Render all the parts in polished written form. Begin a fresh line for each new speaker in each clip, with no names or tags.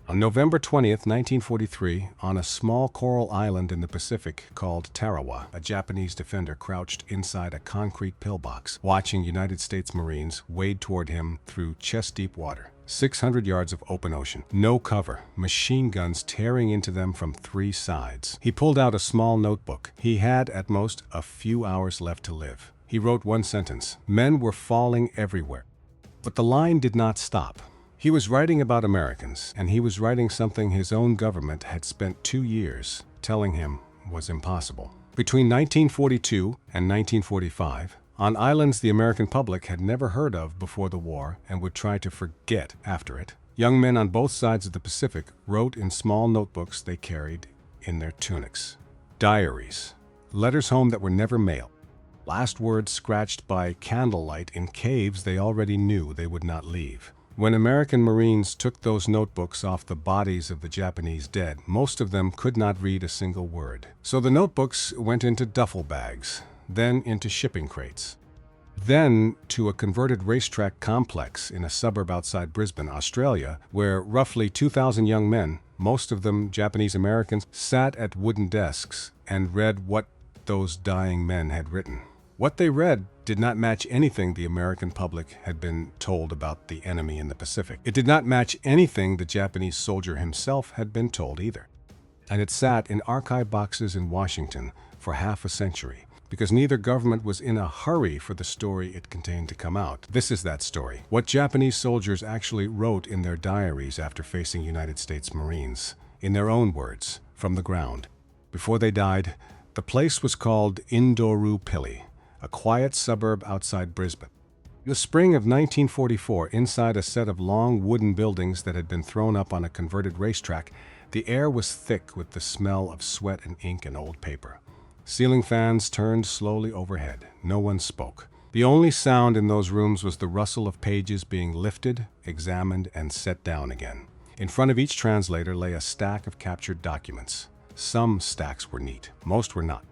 On November 20th, 1943, on a small coral island in the Pacific called Tarawa, a Japanese defender crouched inside a concrete pillbox, watching United States Marines wade toward him through chest-deep water. 600 yards of open ocean, no cover, machine guns tearing into them from 3 sides. He pulled out a small notebook. He had, at most, a few hours left to live. He wrote one sentence: "Men were falling everywhere." But the line did not stop. He was writing about Americans, and he was writing something his own government had spent 2 years telling him was impossible. Between 1942 and 1945, on islands the American public had never heard of before the war and would try to forget after it, young men on both sides of the Pacific wrote in small notebooks they carried in their tunics. Diaries, letters home that were never mailed, last words scratched by candlelight in caves they already knew they would not leave. When American Marines took those notebooks off the bodies of the Japanese dead, most of them could not read a single word. So the notebooks went into duffel bags, then into shipping crates, then to a converted racetrack complex in a suburb outside Brisbane, Australia, where roughly 2,000 young men, most of them Japanese Americans, sat at wooden desks and read what those dying men had written. What they read did not match anything the American public had been told about the enemy in the Pacific. It did not match anything the Japanese soldier himself had been told either. And it sat in archive boxes in Washington for half a century, because neither government was in a hurry for the story it contained to come out. This is that story. What Japanese soldiers actually wrote in their diaries after facing United States Marines, in their own words, from the ground. Before they died, the place was called Indooroopilly, a quiet suburb outside Brisbane. In the spring of 1944, inside a set of long wooden buildings that had been thrown up on a converted racetrack, the air was thick with the smell of sweat and ink and old paper. Ceiling fans turned slowly overhead. No one spoke. The only sound in those rooms was the rustle of pages being lifted, examined, and set down again. In front of each translator lay a stack of captured documents. Some stacks were neat, most were not.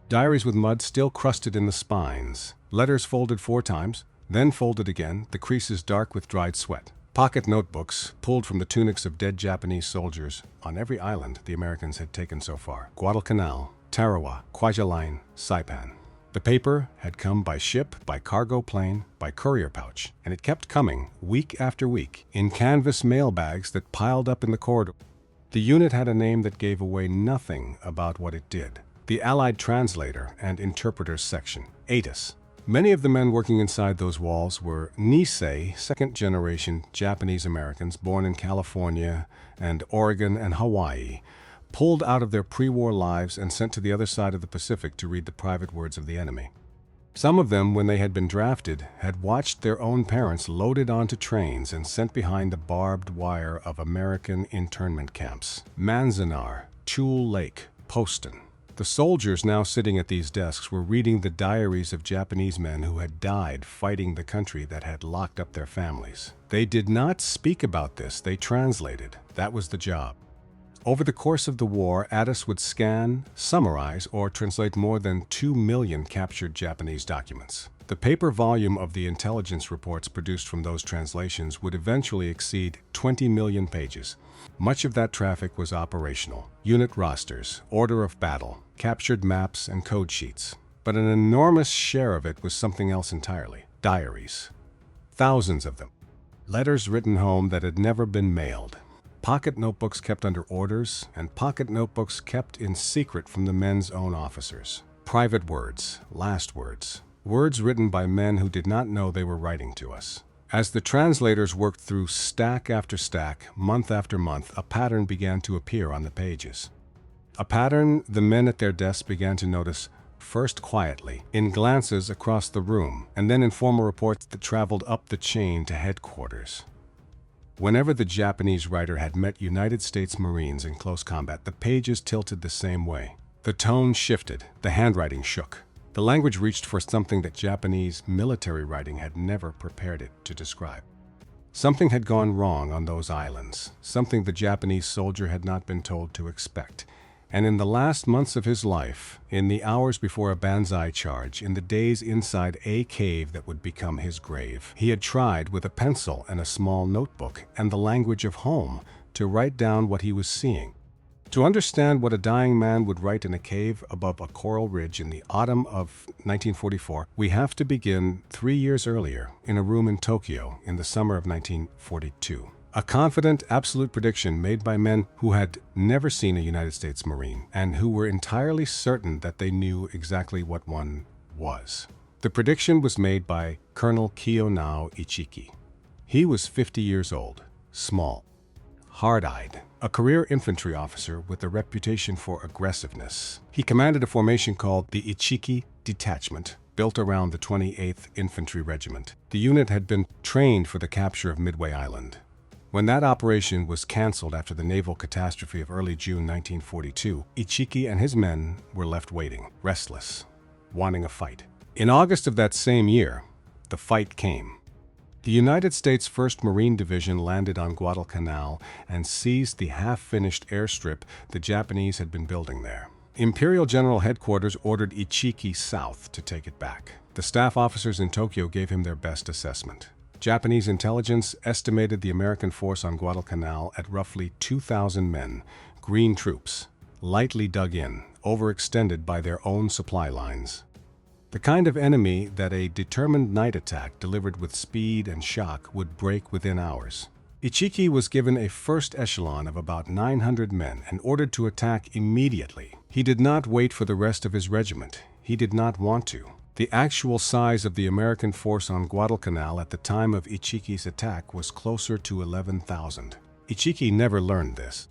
Diaries with mud still crusted in the spines. Letters folded 4 times, then folded again, the creases dark with dried sweat. Pocket notebooks pulled from the tunics of dead Japanese soldiers on every island the Americans had taken so far. Guadalcanal, Tarawa, Kwajalein, Saipan. The paper had come by ship, by cargo plane, by courier pouch, and it kept coming, week after week, in canvas mail bags that piled up in the corridor. The unit had a name that gave away nothing about what it did: the Allied Translator and Interpreters Section, ATIS. Many of the men working inside those walls were Nisei, second-generation Japanese Americans born in California and Oregon and Hawaii, pulled out of their pre-war lives and sent to the other side of the Pacific to read the private words of the enemy. Some of them, when they had been drafted, had watched their own parents loaded onto trains and sent behind the barbed wire of American internment camps. Manzanar, Tule Lake, Poston. The soldiers now sitting at these desks were reading the diaries of Japanese men who had died fighting the country that had locked up their families. They did not speak about this, they translated. That was the job. Over the course of the war, ATIS would scan, summarize, or translate more than 2 million captured Japanese documents. The paper volume of the intelligence reports produced from those translations would eventually exceed 20 million pages. Much of that traffic was operational: unit rosters, order of battle, captured maps, and code sheets. But an enormous share of it was something else entirely: diaries. Thousands of them. Letters written home that had never been mailed. Pocket notebooks kept under orders, and pocket notebooks kept in secret from the men's own officers. Private words, last words. Words written by men who did not know they were writing to us. As the translators worked through stack after stack, month after month, a pattern began to appear on the pages. A pattern the men at their desks began to notice, first quietly, in glances across the room, and then in formal reports that traveled up the chain to headquarters. Whenever the Japanese writer had met United States Marines in close combat, the pages tilted the same way. The tone shifted, the handwriting shook. The language reached for something that Japanese military writing had never prepared it to describe. Something had gone wrong on those islands, something the Japanese soldier had not been told to expect. And in the last months of his life, in the hours before a Banzai charge, in the days inside a cave that would become his grave, he had tried with a pencil and a small notebook and the language of home to write down what he was seeing. To understand what a dying man would write in a cave above a coral ridge in the autumn of 1944, we have to begin 3 years earlier in a room in Tokyo in the summer of 1942. A confident, absolute prediction made by men who had never seen a United States Marine and who were entirely certain that they knew exactly what one was. The prediction was made by Colonel Kiyonao Ichiki. He was 50 years old, small, hard-eyed, a career infantry officer with a reputation for aggressiveness. He commanded a formation called the Ichiki Detachment, built around the 28th Infantry Regiment. The unit had been trained for the capture of Midway Island. When that operation was canceled after the naval catastrophe of early June 1942, Ichiki and his men were left waiting, restless, wanting a fight. In August of that same year, the fight came. The United States 1st Marine Division landed on Guadalcanal and seized the half-finished airstrip the Japanese had been building there. Imperial General Headquarters ordered Ichiki south to take it back. The staff officers in Tokyo gave him their best assessment. Japanese intelligence estimated the American force on Guadalcanal at roughly 2,000 men, green troops, lightly dug in, overextended by their own supply lines. The kind of enemy that a determined night attack delivered with speed and shock would break within hours. Ichiki was given a first echelon of about 900 men and ordered to attack immediately. He did not wait for the rest of his regiment. He did not want to. The actual size of the American force on Guadalcanal at the time of Ichiki's attack was closer to 11,000. Ichiki never learned this.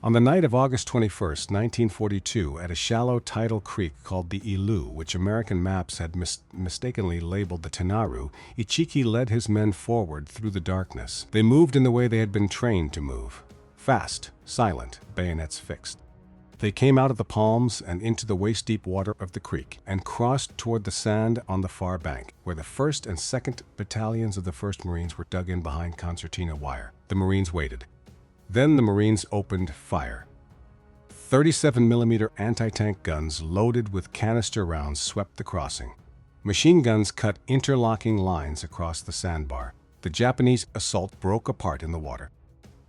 On the night of August 21, 1942, at a shallow tidal creek called the Ilu, which American maps had mistakenly labeled the Tenaru, Ichiki led his men forward through the darkness. They moved in the way they had been trained to move. Fast, silent, bayonets fixed. They came out of the palms and into the waist-deep water of the creek and crossed toward the sand on the far bank, where the 1st and 2nd battalions of the 1st Marines were dug in behind concertina wire. The Marines waited. Then the Marines opened fire. 37mm anti-tank guns loaded with canister rounds swept the crossing. Machine guns cut interlocking lines across the sandbar. The Japanese assault broke apart in the water.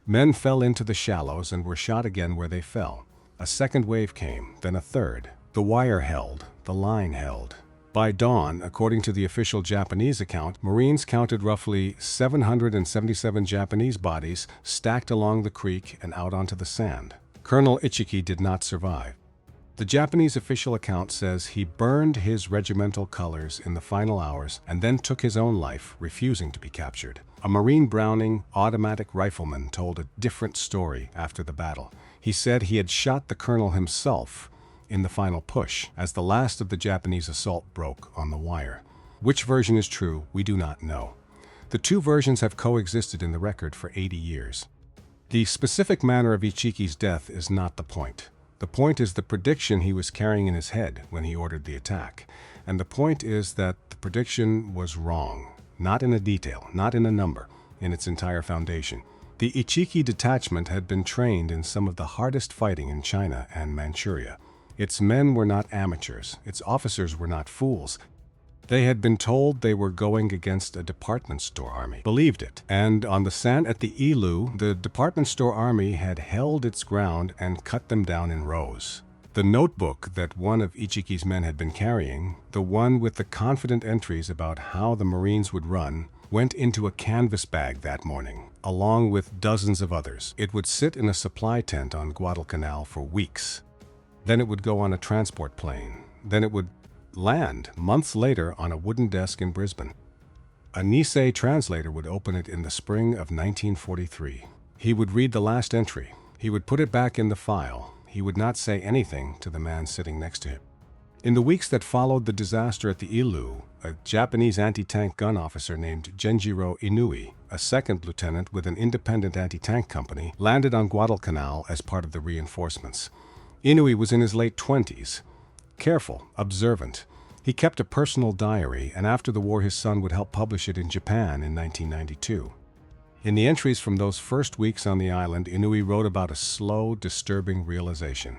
Men fell into the shallows and were shot again where they fell. A second wave came, then a third. The wire held, the line held. By dawn, according to the official Japanese account, Marines counted roughly 777 Japanese bodies stacked along the creek and out onto the sand. Colonel Ichiki did not survive. The Japanese official account says he burned his regimental colors in the final hours and then took his own life, refusing to be captured. A Marine Browning automatic rifleman told a different story after the battle. He said he had shot the colonel himself in the final push, as the last of the Japanese assault broke on the wire. Which version is true, we do not know. The two versions have coexisted in the record for 80 years. The specific manner of Ichiki's death is not the point. The point is the prediction he was carrying in his head when he ordered the attack. And the point is that the prediction was wrong, not in a detail, not in a number, in its entire foundation. The Ichiki detachment had been trained in some of the hardest fighting in China and Manchuria. Its men were not amateurs. Its officers were not fools. They had been told they were going against a department store army, believed it, and on the sand at the Ilu, the department store army had held its ground and cut them down in rows. The notebook that one of Ichiki's men had been carrying, the one with the confident entries about how the Marines would run, went into a canvas bag that morning, along with dozens of others. It would sit in a supply tent on Guadalcanal for weeks. Then it would go on a transport plane. Then it would land months later on a wooden desk in Brisbane. A Nisei translator would open it in the spring of 1943. He would read the last entry. He would put it back in the file. He would not say anything to the man sitting next to him. In the weeks that followed the disaster at the Ilu, a Japanese anti-tank gun officer named Genjiro Inui, a second lieutenant with an independent anti-tank company, landed on Guadalcanal as part of the reinforcements. Inui was in his late 20s. Careful, observant. He kept a personal diary, and after the war his son would help publish it in Japan in 1992. In the entries from those first weeks on the island, Inui wrote about a slow, disturbing realization.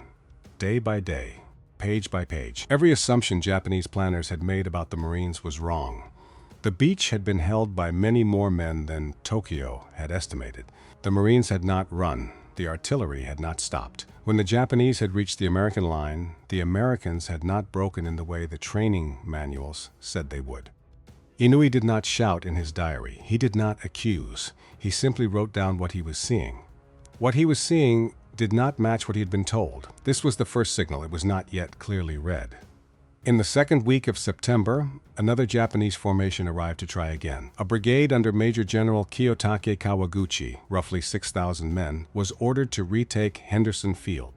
Day by day, page by page, every assumption Japanese planners had made about the Marines was wrong. The beach had been held by many more men than Tokyo had estimated. The Marines had not run. The artillery had not stopped. When the Japanese had reached the American line, the Americans had not broken in the way the training manuals said they would. Inui did not shout in his diary. He did not accuse. He simply wrote down what he was seeing. What he was seeing did not match what he had been told. This was the first signal. It was not yet clearly read. In the second week of September, another Japanese formation arrived to try again. A brigade under Major General Kiyotake Kawaguchi, roughly 6,000 men, was ordered to retake Henderson Field.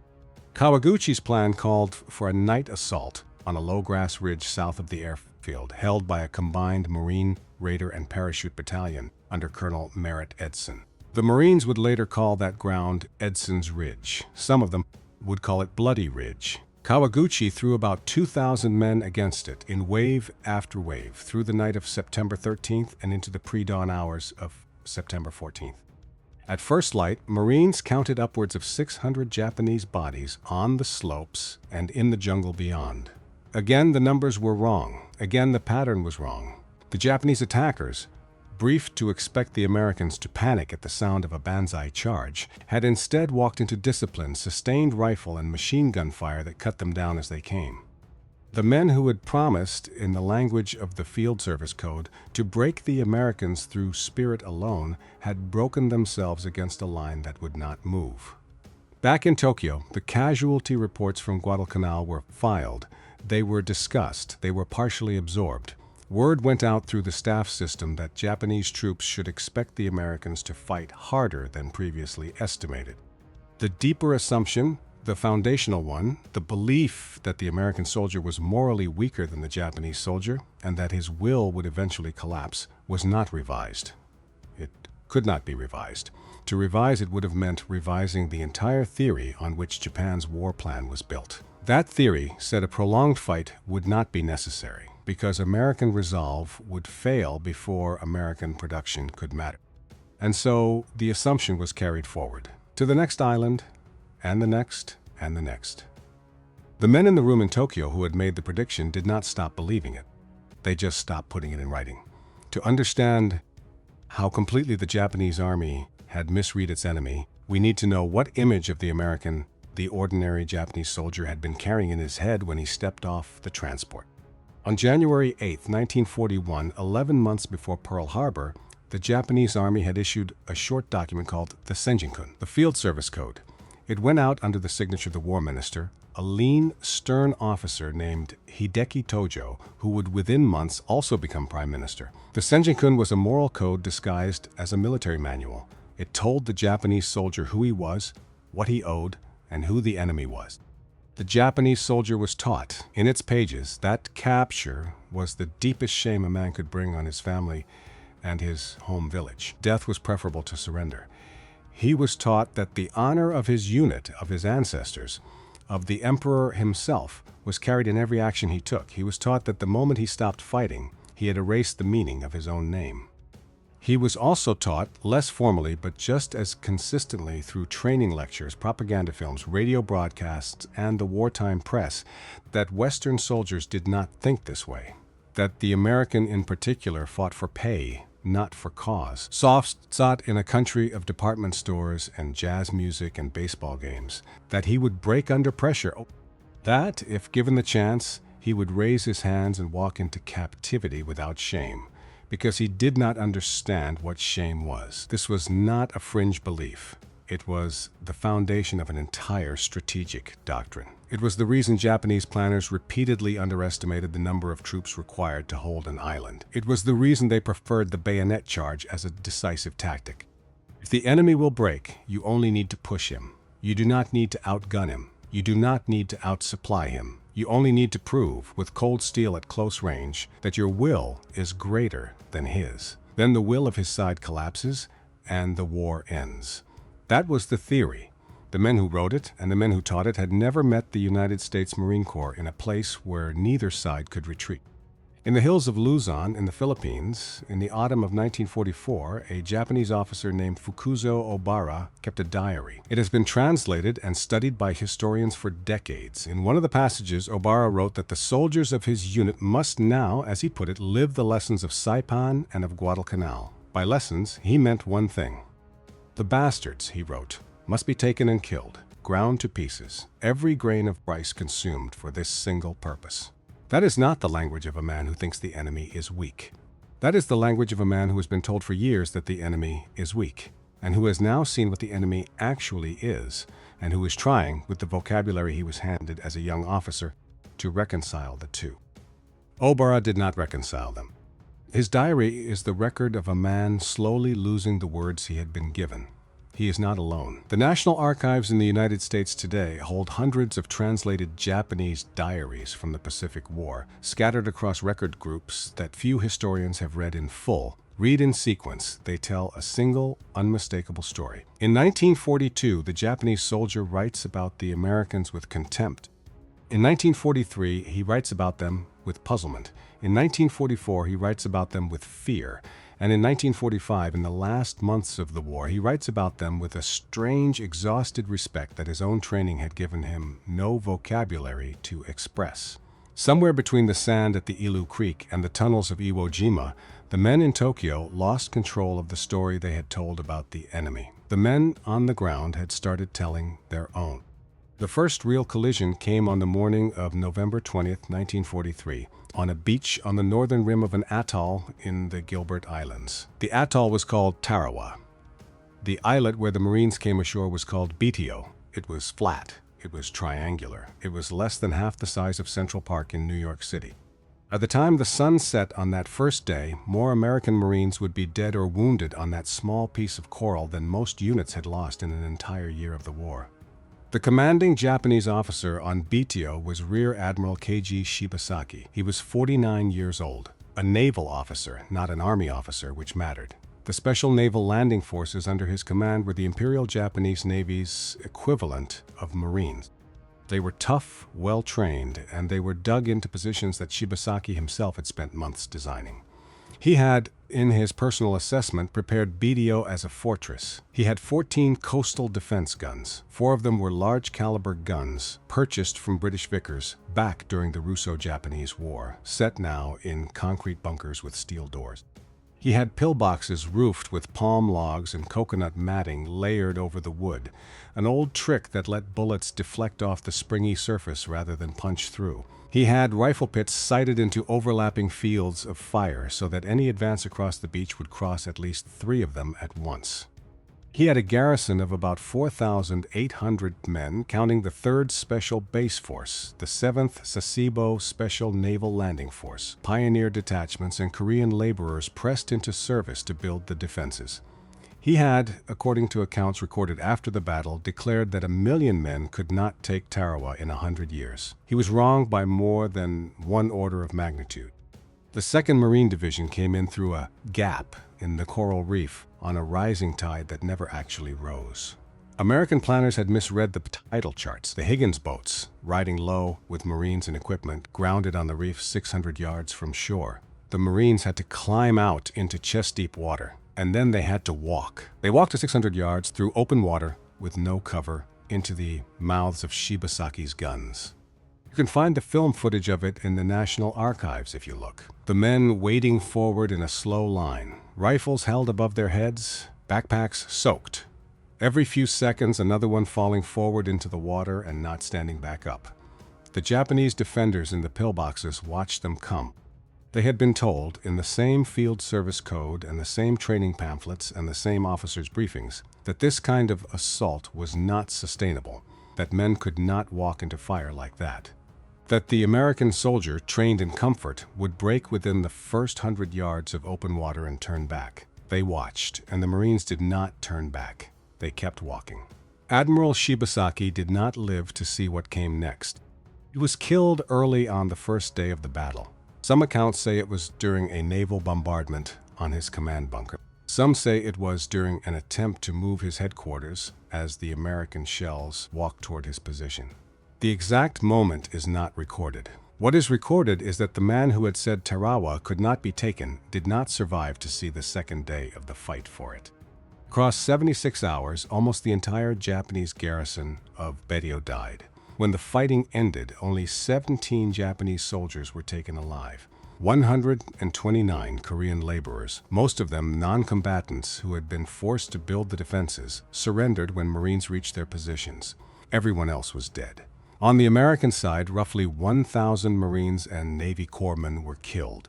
Kawaguchi's plan called for a night assault on a low-grass ridge south of the airfield, held by a combined Marine, Raider, and Parachute battalion under Colonel Merritt Edson. The Marines would later call that ground Edson's Ridge. Some of them would call it Bloody Ridge. Kawaguchi threw about 2,000 men against it in wave after wave through the night of September 13th and into the pre-dawn hours of September 14th. At first light, Marines counted upwards of 600 Japanese bodies on the slopes and in the jungle beyond. Again, the numbers were wrong. Again, the pattern was wrong. The Japanese attackers, briefed to expect the Americans to panic at the sound of a Banzai charge, had instead walked into disciplined, sustained rifle and machine gun fire that cut them down as they came. The men who had promised, in the language of the Field Service Code, to break the Americans through spirit alone, had broken themselves against a line that would not move. Back in Tokyo, the casualty reports from Guadalcanal were filed. They were discussed. They were partially absorbed. Word went out through the staff system that Japanese troops should expect the Americans to fight harder than previously estimated. The deeper assumption, the foundational one, the belief that the American soldier was morally weaker than the Japanese soldier and that his will would eventually collapse, was not revised. It could not be revised. To revise it would have meant revising the entire theory on which Japan's war plan was built. That theory said a prolonged fight would not be necessary, because American resolve would fail before American production could matter. And so the assumption was carried forward to the next island, and the next, and the next. The men in the room in Tokyo who had made the prediction did not stop believing it. They just stopped putting it in writing. To understand how completely the Japanese army had misread its enemy, we need to know what image of the American the ordinary Japanese soldier had been carrying in his head when he stepped off the transport. On January 8, 1941, 11 months before Pearl Harbor, the Japanese Army had issued a short document called the Senjinkun, the Field Service Code. It went out under the signature of the War Minister, a lean, stern officer named Hideki Tojo, who would within months also become Prime Minister. The Senjinkun was a moral code disguised as a military manual. It told the Japanese soldier who he was, what he owed, and who the enemy was. The Japanese soldier was taught, in its pages, that capture was the deepest shame a man could bring on his family and his home village. Death was preferable to surrender. He was taught that the honor of his unit, of his ancestors, of the emperor himself, was carried in every action he took. He was taught that the moment he stopped fighting, he had erased the meaning of his own name. He was also taught, less formally but just as consistently through training lectures, propaganda films, radio broadcasts, and the wartime press, that Western soldiers did not think this way, that the American in particular fought for pay, not for cause. Sought in a country of department stores and jazz music and baseball games, that he would break under pressure, that, if given the chance, he would raise his hands and walk into captivity without shame, because he did not understand what shame was. This was not a fringe belief. It was the foundation of an entire strategic doctrine. It was the reason Japanese planners repeatedly underestimated the number of troops required to hold an island. It was the reason they preferred the bayonet charge as a decisive tactic. If the enemy will break, you only need to push him. You do not need to outgun him. You do not need to outsupply him. You only need to prove, with cold steel at close range, that your will is greater than his. Then the will of his side collapses, and the war ends. That was the theory. The men who wrote it and the men who taught it had never met the United States Marine Corps in a place where neither side could retreat. In the hills of Luzon in the Philippines, in the autumn of 1944, a Japanese officer named Fukuzo Obara kept a diary. It has been translated and studied by historians for decades. In one of the passages, Obara wrote that the soldiers of his unit must now, as he put it, live the lessons of Saipan and of Guadalcanal. By lessons, he meant one thing. The bastards, he wrote, must be taken and killed, ground to pieces, every grain of rice consumed for this single purpose. That is not the language of a man who thinks the enemy is weak. That is the language of a man who has been told for years that the enemy is weak, and who has now seen what the enemy actually is, and who is trying, with the vocabulary he was handed as a young officer, to reconcile the two. Obara did not reconcile them. His diary is the record of a man slowly losing the words he had been given. He is not alone. The National Archives in the United States today hold hundreds of translated Japanese diaries from the Pacific War, scattered across record groups that few historians have read in full. Read in sequence, they tell a single, unmistakable story. In 1942, the Japanese soldier writes about the Americans with contempt. In 1943, he writes about them with puzzlement. In 1944, he writes about them with fear. And in 1945, in the last months of the war, he writes about them with a strange, exhausted respect that his own training had given him no vocabulary to express. Somewhere between the sand at the Ilu Creek and the tunnels of Iwo Jima, the men in Tokyo lost control of the story they had told about the enemy. The men on the ground had started telling their own. The first real collision came on the morning of November 20th, 1943, on a beach on the northern rim of an atoll in the Gilbert Islands. The atoll was called Tarawa. The islet where the Marines came ashore was called Betio. It was flat. It was triangular. It was less than half the size of Central Park in New York City. By the time the sun set on that first day, more American Marines would be dead or wounded on that small piece of coral than most units had lost in an entire year of the war. The commanding Japanese officer on Betio was Rear Admiral Keiji Shibasaki. He was 49 years old, a naval officer, not an army officer, which mattered. The Special Naval Landing Forces under his command were the Imperial Japanese Navy's equivalent of Marines. They were tough, well-trained, and they were dug into positions that Shibasaki himself had spent months designing. He had, in his personal assessment, prepared Betio as a fortress. He had 14 coastal defense guns. 4 of them were large-caliber guns, purchased from British Vickers back during the Russo-Japanese War, set now in concrete bunkers with steel doors. He had pillboxes roofed with palm logs and coconut matting layered over the wood, an old trick that let bullets deflect off the springy surface rather than punch through. He had rifle pits sighted into overlapping fields of fire so that any advance across the beach would cross at least 3 of them at once. He had a garrison of about 4,800 men, counting the 3rd Special Base Force, the 7th Sasebo Special Naval Landing Force, pioneer detachments, and Korean laborers pressed into service to build the defenses. He had, according to accounts recorded after the battle, declared that 1 million men could not take Tarawa in 100 years. He was wrong by more than 1 order of magnitude. The 2nd Marine Division came in through a gap in the coral reef on a rising tide that never actually rose. American planners had misread the tidal charts. The Higgins boats, riding low with Marines and equipment, grounded on the reef 600 yards from shore. The Marines had to climb out into chest-deep water, and then they had to walk. They walked to 600 yards through open water with no cover into the mouths of Shibasaki's guns. You can find the film footage of it in the National Archives if you look. The men wading forward in a slow line, rifles held above their heads, backpacks soaked. Every few seconds, another one falling forward into the water and not standing back up. The Japanese defenders in the pillboxes watched them come. They had been told, in the same field service code and the same training pamphlets and the same officers' briefings, that this kind of assault was not sustainable, that men could not walk into fire like that. That the American soldier, trained in comfort, would break within the first 100 yards of open water and turn back. They watched, and the Marines did not turn back. They kept walking. Admiral Shibasaki did not live to see what came next. He was killed early on the first day of the battle. Some accounts say it was during a naval bombardment on his command bunker. Some say it was during an attempt to move his headquarters as the American shells walked toward his position. The exact moment is not recorded. What is recorded is that the man who had said Tarawa could not be taken did not survive to see the second day of the fight for it. Across 76 hours, almost the entire Japanese garrison of Peleliu died. When the fighting ended, only 17 Japanese soldiers were taken alive. 129 Korean laborers, most of them non-combatants who had been forced to build the defenses, surrendered when Marines reached their positions. Everyone else was dead. On the American side, roughly 1,000 Marines and Navy corpsmen were killed.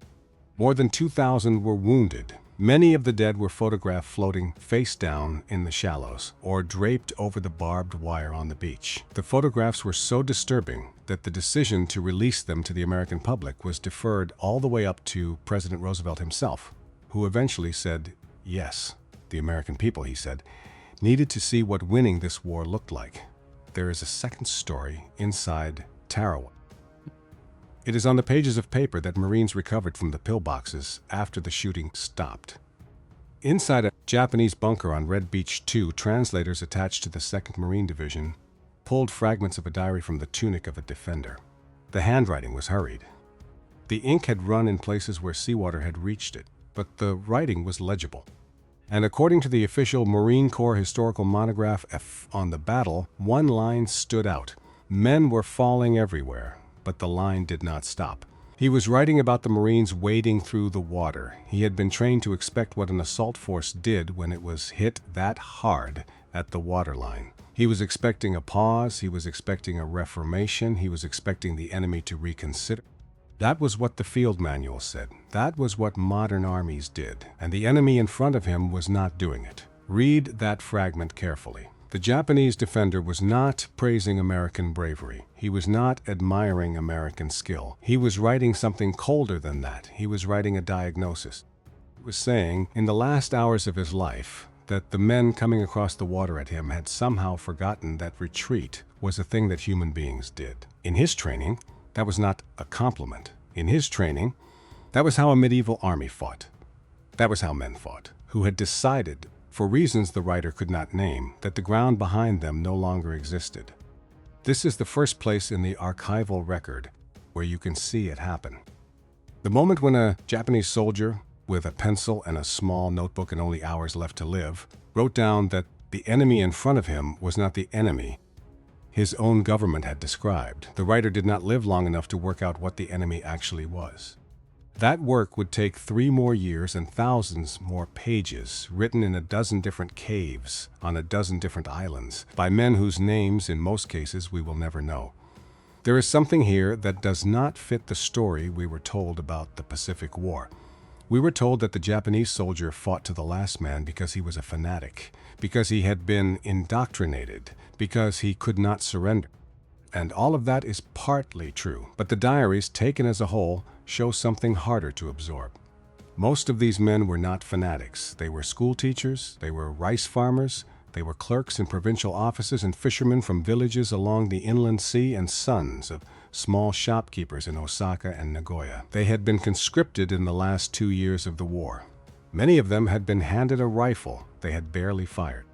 More than 2,000 were wounded. Many of the dead were photographed floating face down in the shallows or draped over the barbed wire on the beach. The photographs were so disturbing that the decision to release them to the American public was deferred all the way up to President Roosevelt himself, who eventually said yes. The American people, he said, needed to see what winning this war looked like. There is a second story inside Tarawa. It is on the pages of paper that Marines recovered from the pillboxes after the shooting stopped. Inside a Japanese bunker on Red Beach 2, translators attached to the 2nd Marine Division pulled fragments of a diary from the tunic of a defender. The handwriting was hurried. The ink had run in places where seawater had reached it, but the writing was legible. And according to the official Marine Corps historical monograph F on the battle, one line stood out. Men were falling everywhere, but the line did not stop. He was writing about the Marines wading through the water. He had been trained to expect what an assault force did when it was hit that hard at the waterline. He was expecting a pause, he was expecting a reformation, he was expecting the enemy to reconsider. That was what the field manual said. That was what modern armies did, and the enemy in front of him was not doing it. Read that fragment carefully. The Japanese defender was not praising American bravery. He was not admiring American skill. He was writing something colder than that. He was writing a diagnosis. He was saying, in the last hours of his life, that the men coming across the water at him had somehow forgotten that retreat was a thing that human beings did. In his training, that was not a compliment. In his training, that was how a medieval army fought. That was how men fought, who had decided, for reasons the writer could not name, that the ground behind them no longer existed. This is the first place in the archival record where you can see it happen. The moment when a Japanese soldier, with a pencil and a small notebook and only hours left to live, wrote down that the enemy in front of him was not the enemy his own government had described. The writer did not live long enough to work out what the enemy actually was. That work would take 3 more years and thousands more pages, written in a dozen different caves, on a dozen different islands, by men whose names, in most cases, we will never know. There is something here that does not fit the story we were told about the Pacific War. We were told that the Japanese soldier fought to the last man because he was a fanatic, because he had been indoctrinated, because he could not surrender. And all of that is partly true, but the diaries, taken as a whole, show something harder to absorb. Most of these men were not fanatics. They were school teachers, they were rice farmers, they were clerks in provincial offices and fishermen from villages along the inland sea and sons of small shopkeepers in Osaka and Nagoya. They had been conscripted in the last 2 years of the war. Many of them had been handed a rifle they had barely fired.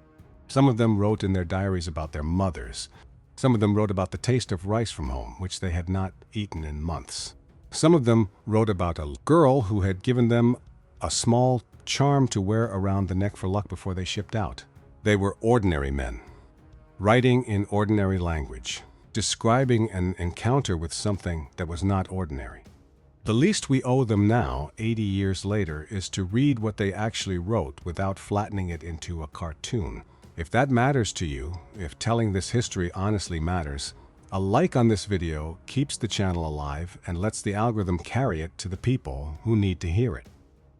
Some of them wrote in their diaries about their mothers. Some of them wrote about the taste of rice from home, which they had not eaten in months. Some of them wrote about a girl who had given them a small charm to wear around the neck for luck before they shipped out. They were ordinary men, writing in ordinary language, describing an encounter with something that was not ordinary. The least we owe them now, 80 years later, is to read what they actually wrote without flattening it into a cartoon. If that matters to you, if telling this history honestly matters, a like on this video keeps the channel alive and lets the algorithm carry it to the people who need to hear it.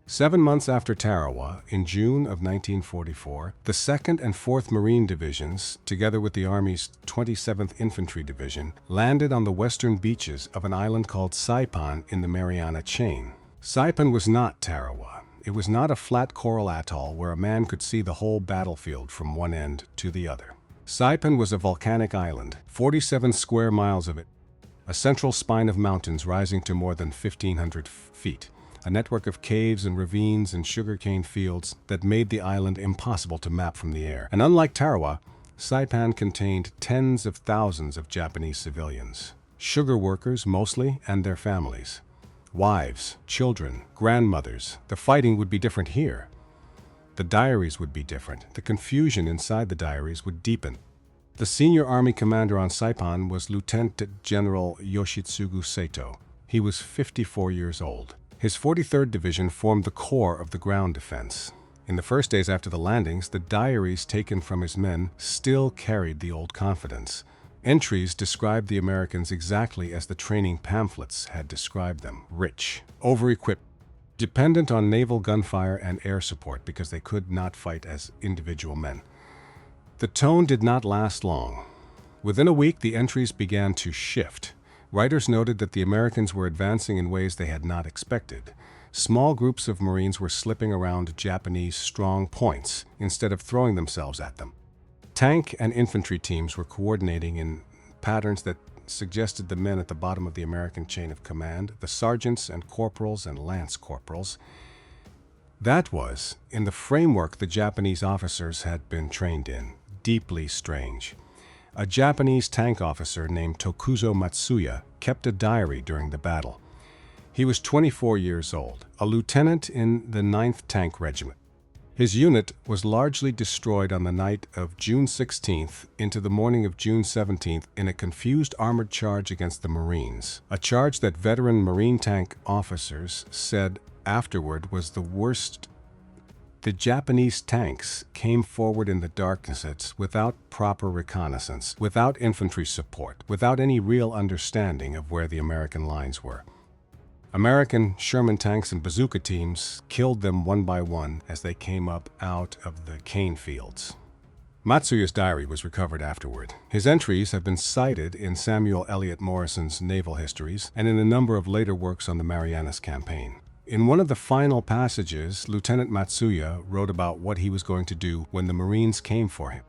7 months after Tarawa, in June of 1944, the 2nd and 4th Marine Divisions, together with the Army's 27th Infantry Division, landed on the western beaches of an island called Saipan in the Mariana Chain. Saipan was not Tarawa. It was not a flat coral atoll where a man could see the whole battlefield from one end to the other. Saipan was a volcanic island, 47 square miles of it, a central spine of mountains rising to more than 1,500 feet. A network of caves and ravines and sugarcane fields that made the island impossible to map from the air. And unlike Tarawa, Saipan contained tens of thousands of Japanese civilians. sugar workers mostly, and their families. Wives, children, grandmothers. The fighting would be different here. The diaries would be different. The confusion inside the diaries would deepen. The senior army commander on Saipan was Lieutenant General Yoshitsugu Sato. He was 54 years old. His 43rd Division formed the core of the ground defense. In the first days after the landings, the diaries taken from his men still carried the old confidence. Entries described the Americans exactly as the training pamphlets had described them: rich, over-equipped, dependent on naval gunfire and air support because they could not fight as individual men. The tone did not last long. Within a week, the entries began to shift. Writers noted that the Americans were advancing in ways they had not expected. Small groups of Marines were slipping around Japanese strong points instead of throwing themselves at them. Tank and infantry teams were coordinating in patterns that suggested the men at the bottom of the American chain of command, the sergeants and corporals and lance corporals. That was, in the framework the Japanese officers had been trained in, deeply strange. A Japanese tank officer named Tokuzo Matsuya kept a diary during the battle. He was 24 years old, a lieutenant in the 9th Tank Regiment. His unit was largely destroyed on the night of June 16th into the morning of June 17th in a confused armored charge against the Marines, a charge that veteran Marine tank officers said afterward was the worst. The Japanese tanks came forward in the darkness without proper reconnaissance, without infantry support, without any real understanding of where the American lines were. American Sherman tanks and bazooka teams killed them one by one as they came up out of the cane fields. Matsuya's diary was recovered afterward. His entries have been cited in Samuel Eliot Morrison's Naval Histories and in a number of later works on the Marianas Campaign. In one of the final passages, Lieutenant Matsuya wrote about what he was going to do when the Marines came for him.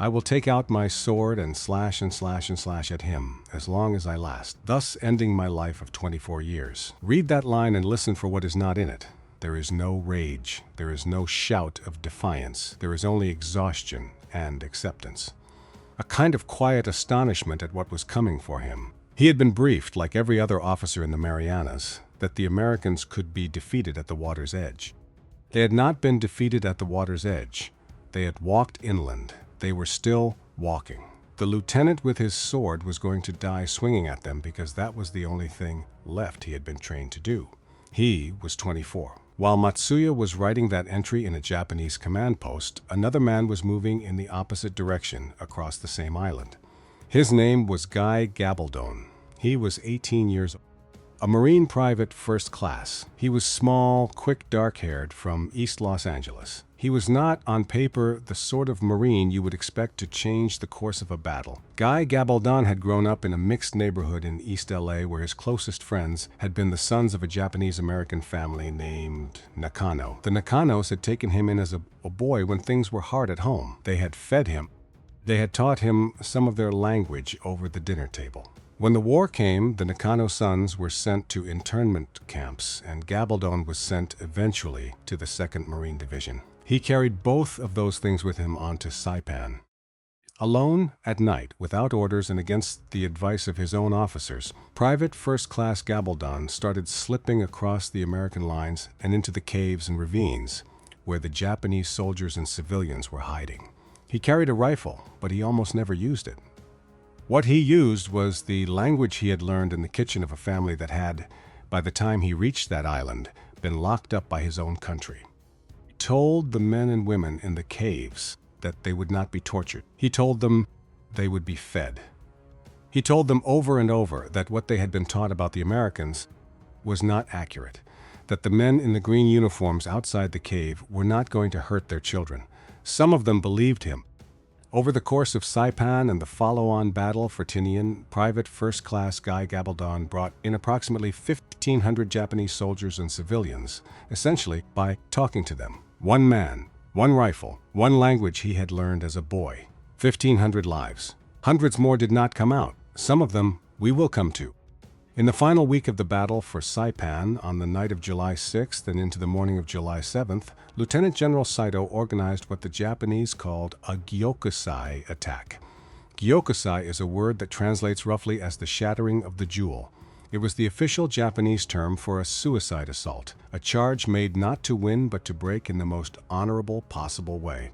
"I will take out my sword and slash and slash and slash at him, as long as I last, thus ending my life of 24 years. Read that line and listen for what is not in it. There is no rage. There is no shout of defiance. There is only exhaustion and acceptance." A kind of quiet astonishment at what was coming for him. He had been briefed, like every other officer in the Marianas, that the Americans could be defeated at the water's edge. They had not been defeated at the water's edge. They had walked inland. They were still walking. The lieutenant with his sword was going to die swinging at them because that was the only thing left he had been trained to do. He was 24. While Matsuya was writing that entry in a Japanese command post, another man was moving in the opposite direction across the same island. His name was Guy Gabaldon. He was 18 years old. A Marine private first class. He was small, quick, dark-haired from East Los Angeles. He was not, on paper, the sort of Marine you would expect to change the course of a battle. Guy Gabaldon had grown up in a mixed neighborhood in East LA where his closest friends had been the sons of a Japanese-American family named Nakano. The Nakanos had taken him in as a boy when things were hard at home. They had fed him. They had taught him some of their language over the dinner table. When the war came, the Nakano sons were sent to internment camps, and Gabaldon was sent eventually to the 2nd Marine Division. He carried both of those things with him onto Saipan. Alone, at night, without orders and against the advice of his own officers, Private First Class Gabaldon started slipping across the American lines and into the caves and ravines, where the Japanese soldiers and civilians were hiding. He carried a rifle, but he almost never used it. What he used was the language he had learned in the kitchen of a family that had, by the time he reached that island, been locked up by his own country. He told the men and women in the caves that they would not be tortured. He told them they would be fed. He told them over and over that what they had been taught about the Americans was not accurate, that the men in the green uniforms outside the cave were not going to hurt their children. Some of them believed him. Over the course of Saipan and the follow-on battle for Tinian, Private First Class Guy Gabaldon brought in approximately 1,500 Japanese soldiers and civilians, essentially by talking to them. One man, one rifle, one language he had learned as a boy. 1,500 lives. Hundreds more did not come out. Some of them we will come to. In the final week of the battle for Saipan, on the night of July 6th and into the morning of July 7th, Lieutenant General Saito organized what the Japanese called a Gyokusai attack. Gyokusai is a word that translates roughly as the shattering of the jewel. It was the official Japanese term for a suicide assault, a charge made not to win but to break in the most honorable possible way.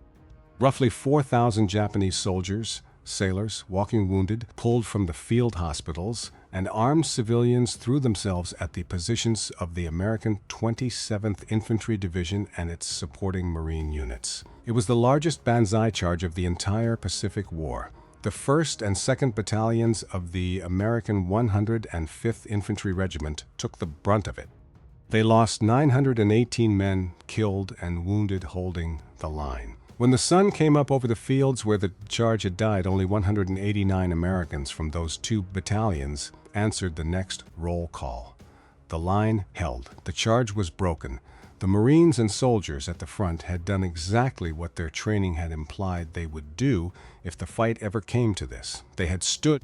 Roughly 4,000 Japanese soldiers, sailors, walking wounded, pulled from the field hospitals, and armed civilians threw themselves at the positions of the American 27th Infantry Division and its supporting Marine units. It was the largest Banzai charge of the entire Pacific War. The 1st and 2nd Battalions of the American 105th Infantry Regiment took the brunt of it. They lost 918 men killed and wounded holding the line. When the sun came up over the fields where the charge had died, only 189 Americans from those two battalions answered the next roll call. The line held. The charge was broken. The Marines and soldiers at the front had done exactly what their training had implied they would do if the fight ever came to this. They had stood.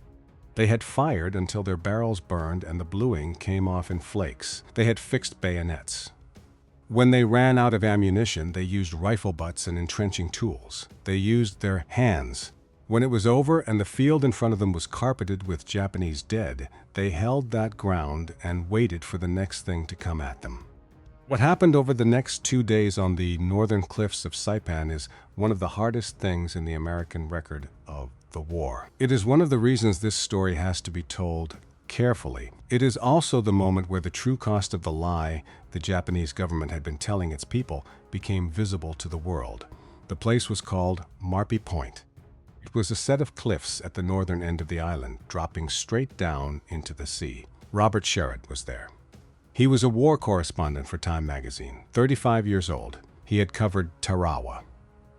They had fired until their barrels burned and the bluing came off in flakes. They had fixed bayonets. When they ran out of ammunition, they used rifle butts and entrenching tools. They used their hands. When it was over and the field in front of them was carpeted with Japanese dead, they held that ground and waited for the next thing to come at them. What happened over the next 2 days on the northern cliffs of Saipan is one of the hardest things in the American record of the war. It is one of the reasons this story has to be told carefully. It is also the moment where the true cost of the lie the Japanese government had been telling its people became visible to the world. The place was called Marpi Point. It was a set of cliffs at the northern end of the island, dropping straight down into the sea. Robert Sherritt was there. He was a war correspondent for Time magazine, 35 years old. He had covered Tarawa.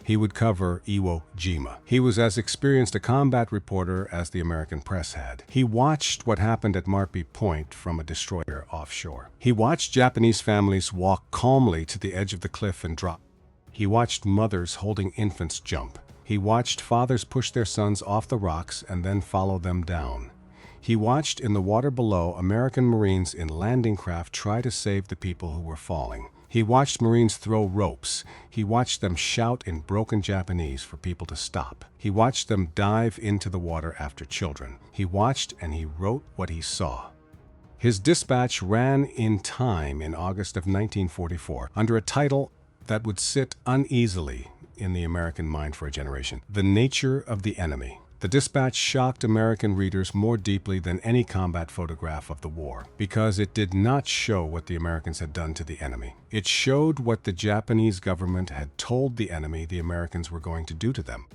He would cover Iwo Jima. He was as experienced a combat reporter as the American press had. He watched what happened at Marpi Point from a destroyer offshore. He watched Japanese families walk calmly to the edge of the cliff and drop. He watched mothers holding infants jump. He watched fathers push their sons off the rocks and then follow them down. He watched in the water below American Marines in landing craft try to save the people who were falling. He watched Marines throw ropes. He watched them shout in broken Japanese for people to stop. He watched them dive into the water after children. He watched and he wrote what he saw. His dispatch ran in Time in August of 1944 under a title that would sit uneasily in the American mind for a generation: The Nature of the Enemy. The dispatch shocked American readers more deeply than any combat photograph of the war, because it did not show what the Americans had done to the enemy. It showed what the Japanese government had told the enemy the Americans were going to do to them.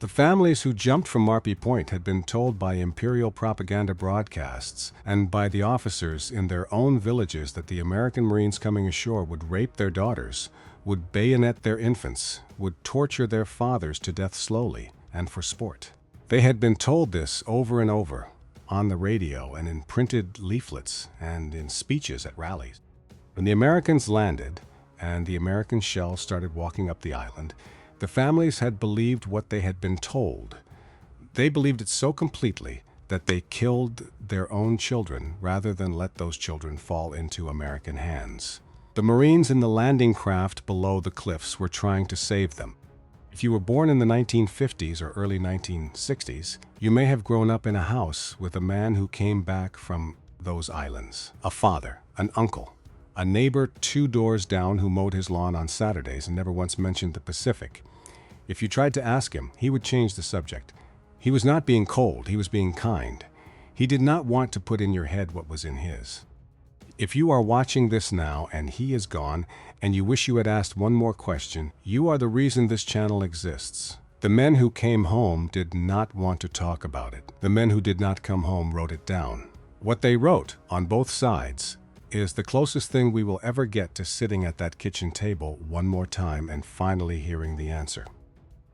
The families who jumped from Marpi Point had been told by imperial propaganda broadcasts and by the officers in their own villages that the American Marines coming ashore would rape their daughters, would bayonet their infants, would torture their fathers to death slowly and for sport. They had been told this over and over, on the radio and in printed leaflets and in speeches at rallies. When the Americans landed and the American shells started walking up the island, the families had believed what they had been told. They believed it so completely that they killed their own children rather than let those children fall into American hands. The Marines in the landing craft below the cliffs were trying to save them. If you were born in the 1950s or early 1960s, you may have grown up in a house with a man who came back from those islands. A father, an uncle, a neighbor 2 doors down who mowed his lawn on Saturdays and never once mentioned the Pacific. If you tried to ask him, he would change the subject. He was not being cold, he was being kind. He did not want to put in your head what was in his. If you are watching this now and he is gone, and you wish you had asked one more question, you are the reason this channel exists. The men who came home did not want to talk about it. The men who did not come home wrote it down. What they wrote, on both sides, is the closest thing we will ever get to sitting at that kitchen table one more time and finally hearing the answer.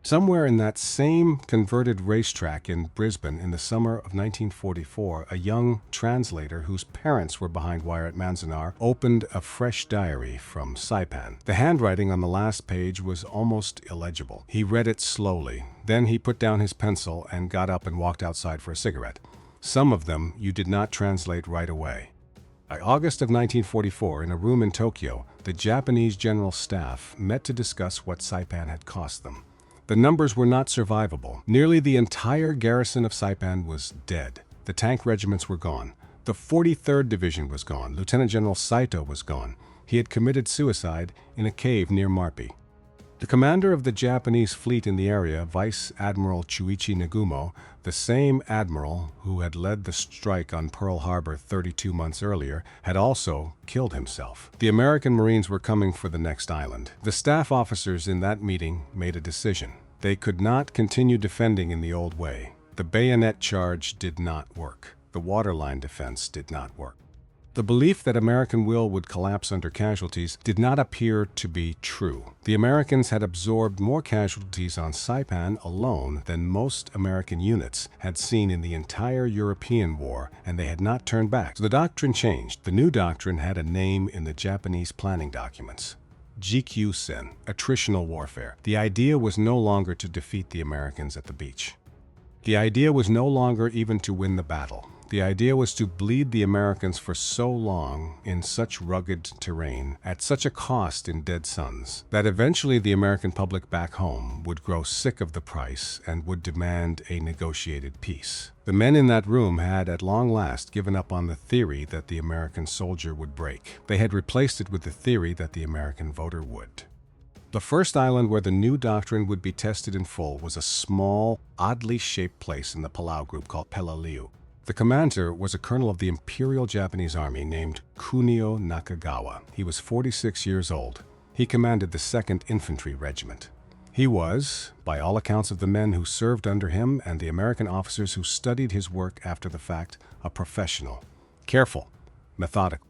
Somewhere in that same converted racetrack in Brisbane in the summer of 1944, a young translator whose parents were behind wire at Manzanar opened a fresh diary from Saipan. The handwriting on the last page was almost illegible. He read it slowly. Then he put down his pencil and got up and walked outside for a cigarette. Some of them you did not translate right away. By August of 1944, in a room in Tokyo, the Japanese General Staff met to discuss what Saipan had cost them. The numbers were not survivable. Nearly the entire garrison of Saipan was dead. The tank regiments were gone. The 43rd Division was gone. Lieutenant General Saito was gone. He had committed suicide in a cave near Marpi. The commander of the Japanese fleet in the area, Vice Admiral Chuichi Nagumo, the same admiral who had led the strike on Pearl Harbor 32 months earlier, had also killed himself. The American Marines were coming for the next island. The staff officers in that meeting made a decision. They could not continue defending in the old way. The bayonet charge did not work. The waterline defense did not work. The belief that American will would collapse under casualties did not appear to be true. The Americans had absorbed more casualties on Saipan alone than most American units had seen in the entire European war, and they had not turned back. So the doctrine changed. The new doctrine had a name in the Japanese planning documents. Jikusen, attritional warfare. The idea was no longer to defeat the Americans at the beach. The idea was no longer even to win the battle. The idea was to bleed the Americans for so long in such rugged terrain, at such a cost in dead sons, that eventually the American public back home would grow sick of the price and would demand a negotiated peace. The men in that room had at long last given up on the theory that the American soldier would break. They had replaced it with the theory that the American voter would. The first island where the new doctrine would be tested in full was a small, oddly shaped place in the Palau group called Peleliu. The commander was a colonel of the Imperial Japanese Army named Kunio Nakagawa. He was 46 years old. He commanded the 2nd Infantry Regiment. He was, by all accounts of the men who served under him and the American officers who studied his work after the fact, a professional. Careful, methodical.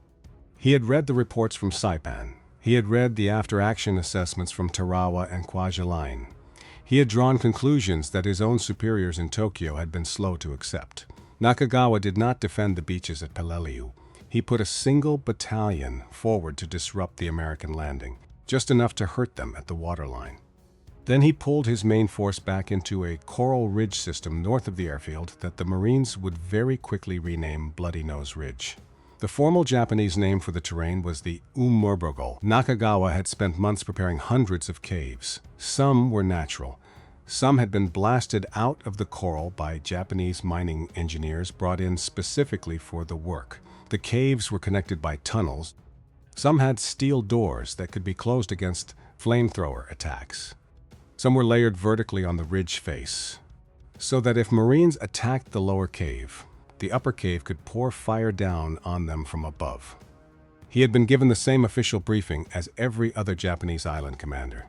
He had read the reports from Saipan. He had read the after-action assessments from Tarawa and Kwajalein. He had drawn conclusions that his own superiors in Tokyo had been slow to accept. Nakagawa did not defend the beaches at Peleliu. He put a single battalion forward to disrupt the American landing, just enough to hurt them at the waterline. Then he pulled his main force back into a coral ridge system north of the airfield that the Marines would very quickly rename Bloody Nose Ridge. The formal Japanese name for the terrain was the Umurbogo. Nakagawa had spent months preparing hundreds of caves. Some were natural. Some had been blasted out of the coral by Japanese mining engineers brought in specifically for the work. The caves were connected by tunnels. Some had steel doors that could be closed against flamethrower attacks. Some were layered vertically on the ridge face, so that if Marines attacked the lower cave, the upper cave could pour fire down on them from above. He had been given the same official briefing as every other Japanese island commander,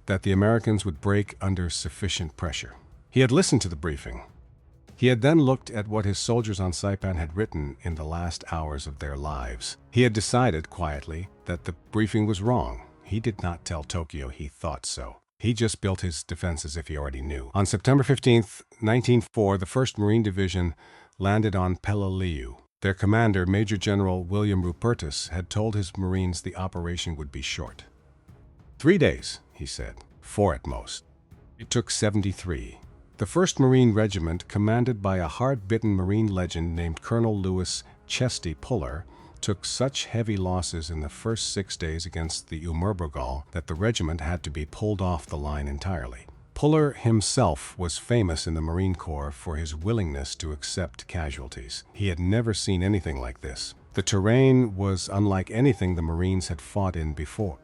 that the Americans would break under sufficient pressure. He had listened to the briefing. He had then looked at what his soldiers on Saipan had written in the last hours of their lives. He had decided quietly that the briefing was wrong. He did not tell Tokyo he thought so. He just built his defense as if he already knew. On September 15, 1904, the 1st Marine Division landed on Peleliu. Their commander, Major General William Rupertus, had told his Marines the operation would be short. 3 days, he said. 4 at most. It took 73. The 1st Marine Regiment, commanded by a hard-bitten Marine legend named Colonel Louis Chesty Puller, took such heavy losses in the first 6 days against the Umurbogal that the regiment had to be pulled off the line entirely. Puller himself was famous in the Marine Corps for his willingness to accept casualties. He had never seen anything like this. The terrain was unlike anything the Marines had fought in before.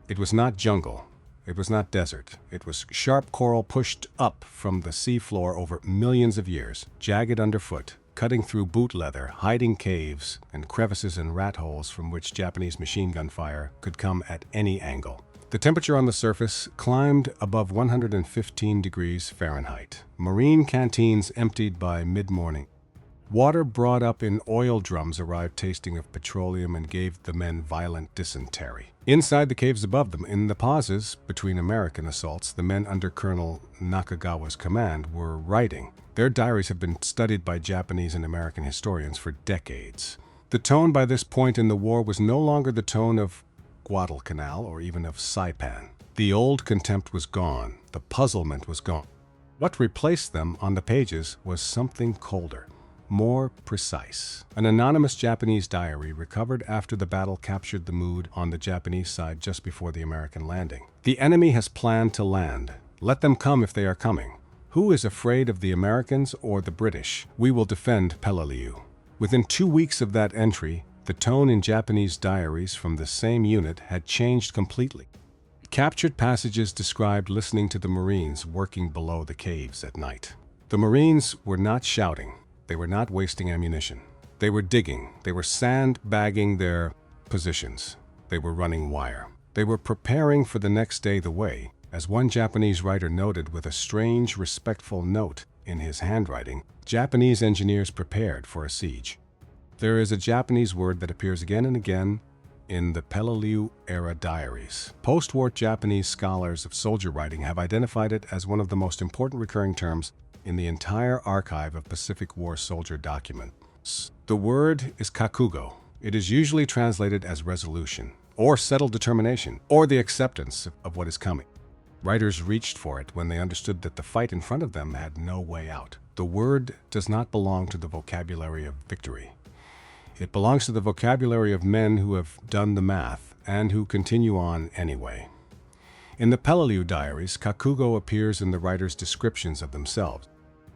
It was not jungle. It was not desert. It was sharp coral pushed up from the seafloor over millions of years, jagged underfoot, cutting through boot leather, hiding caves and crevices and rat holes from which Japanese machine gun fire could come at any angle. The temperature on the surface climbed above 115 degrees Fahrenheit. Marine canteens emptied by mid-morning. Water brought up in oil drums arrived tasting of petroleum and gave the men violent dysentery. Inside the caves above them, in the pauses between American assaults, the men under Colonel Nakagawa's command were writing. Their diaries have been studied by Japanese and American historians for decades. The tone by this point in the war was no longer the tone of Guadalcanal or even of Saipan. The old contempt was gone. The puzzlement was gone. What replaced them on the pages was something colder, more precise. An anonymous Japanese diary recovered after the battle captured the mood on the Japanese side just before the American landing. The enemy has planned to land. Let them come if they are coming. Who is afraid of the Americans or the British? We will defend Peleliu. Within 2 weeks of that entry, the tone in Japanese diaries from the same unit had changed completely. Captured passages described listening to the Marines working below the caves at night. The Marines were not shouting. They were not wasting ammunition. They were digging. They were sandbagging their positions. They were running wire. They were preparing for the next day the way, as one Japanese writer noted with a strange, respectful note in his handwriting, Japanese engineers prepared for a siege. There is a Japanese word that appears again and again in the Peleliu-era diaries. Post-war Japanese scholars of soldier writing have identified it as one of the most important recurring terms in the entire archive of Pacific War soldier documents. The word is Kakugo. It is usually translated as resolution, or settled determination, or the acceptance of what is coming. Writers reached for it when they understood that the fight in front of them had no way out. The word does not belong to the vocabulary of victory. It belongs to the vocabulary of men who have done the math and who continue on anyway. In the Peleliu diaries, Kakugo appears in the writers' descriptions of themselves.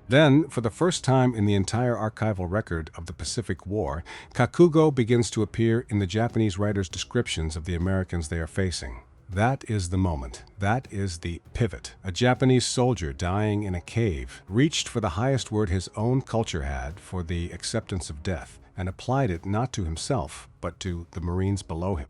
Then, for the first time in the entire archival record of the Pacific War, Kakugo begins to appear in the Japanese writers' descriptions of the Americans they are facing. That is the moment. That is the pivot. A Japanese soldier dying in a cave reached for the highest word his own culture had for the acceptance of death and applied it not to himself, but to the Marines below him.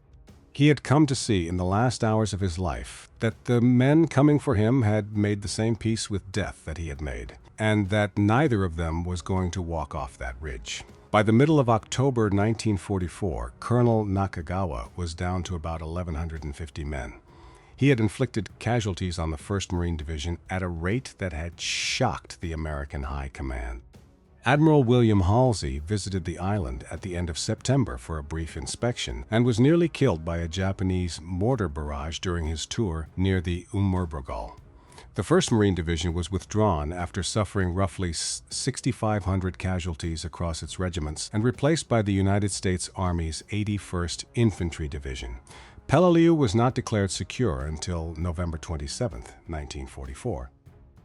He had come to see in the last hours of his life that the men coming for him had made the same peace with death that he had made, and that neither of them was going to walk off that ridge. By the middle of October 1944, Colonel Nakagawa was down to about 1,150 men. He had inflicted casualties on the 1st Marine Division at a rate that had shocked the American High Command. Admiral William Halsey visited the island at the end of September for a brief inspection and was nearly killed by a Japanese mortar barrage during his tour near the Umurbogal. The 1st Marine Division was withdrawn after suffering roughly 6,500 casualties across its regiments and replaced by the United States Army's 81st Infantry Division. Peleliu was not declared secure until November 27, 1944.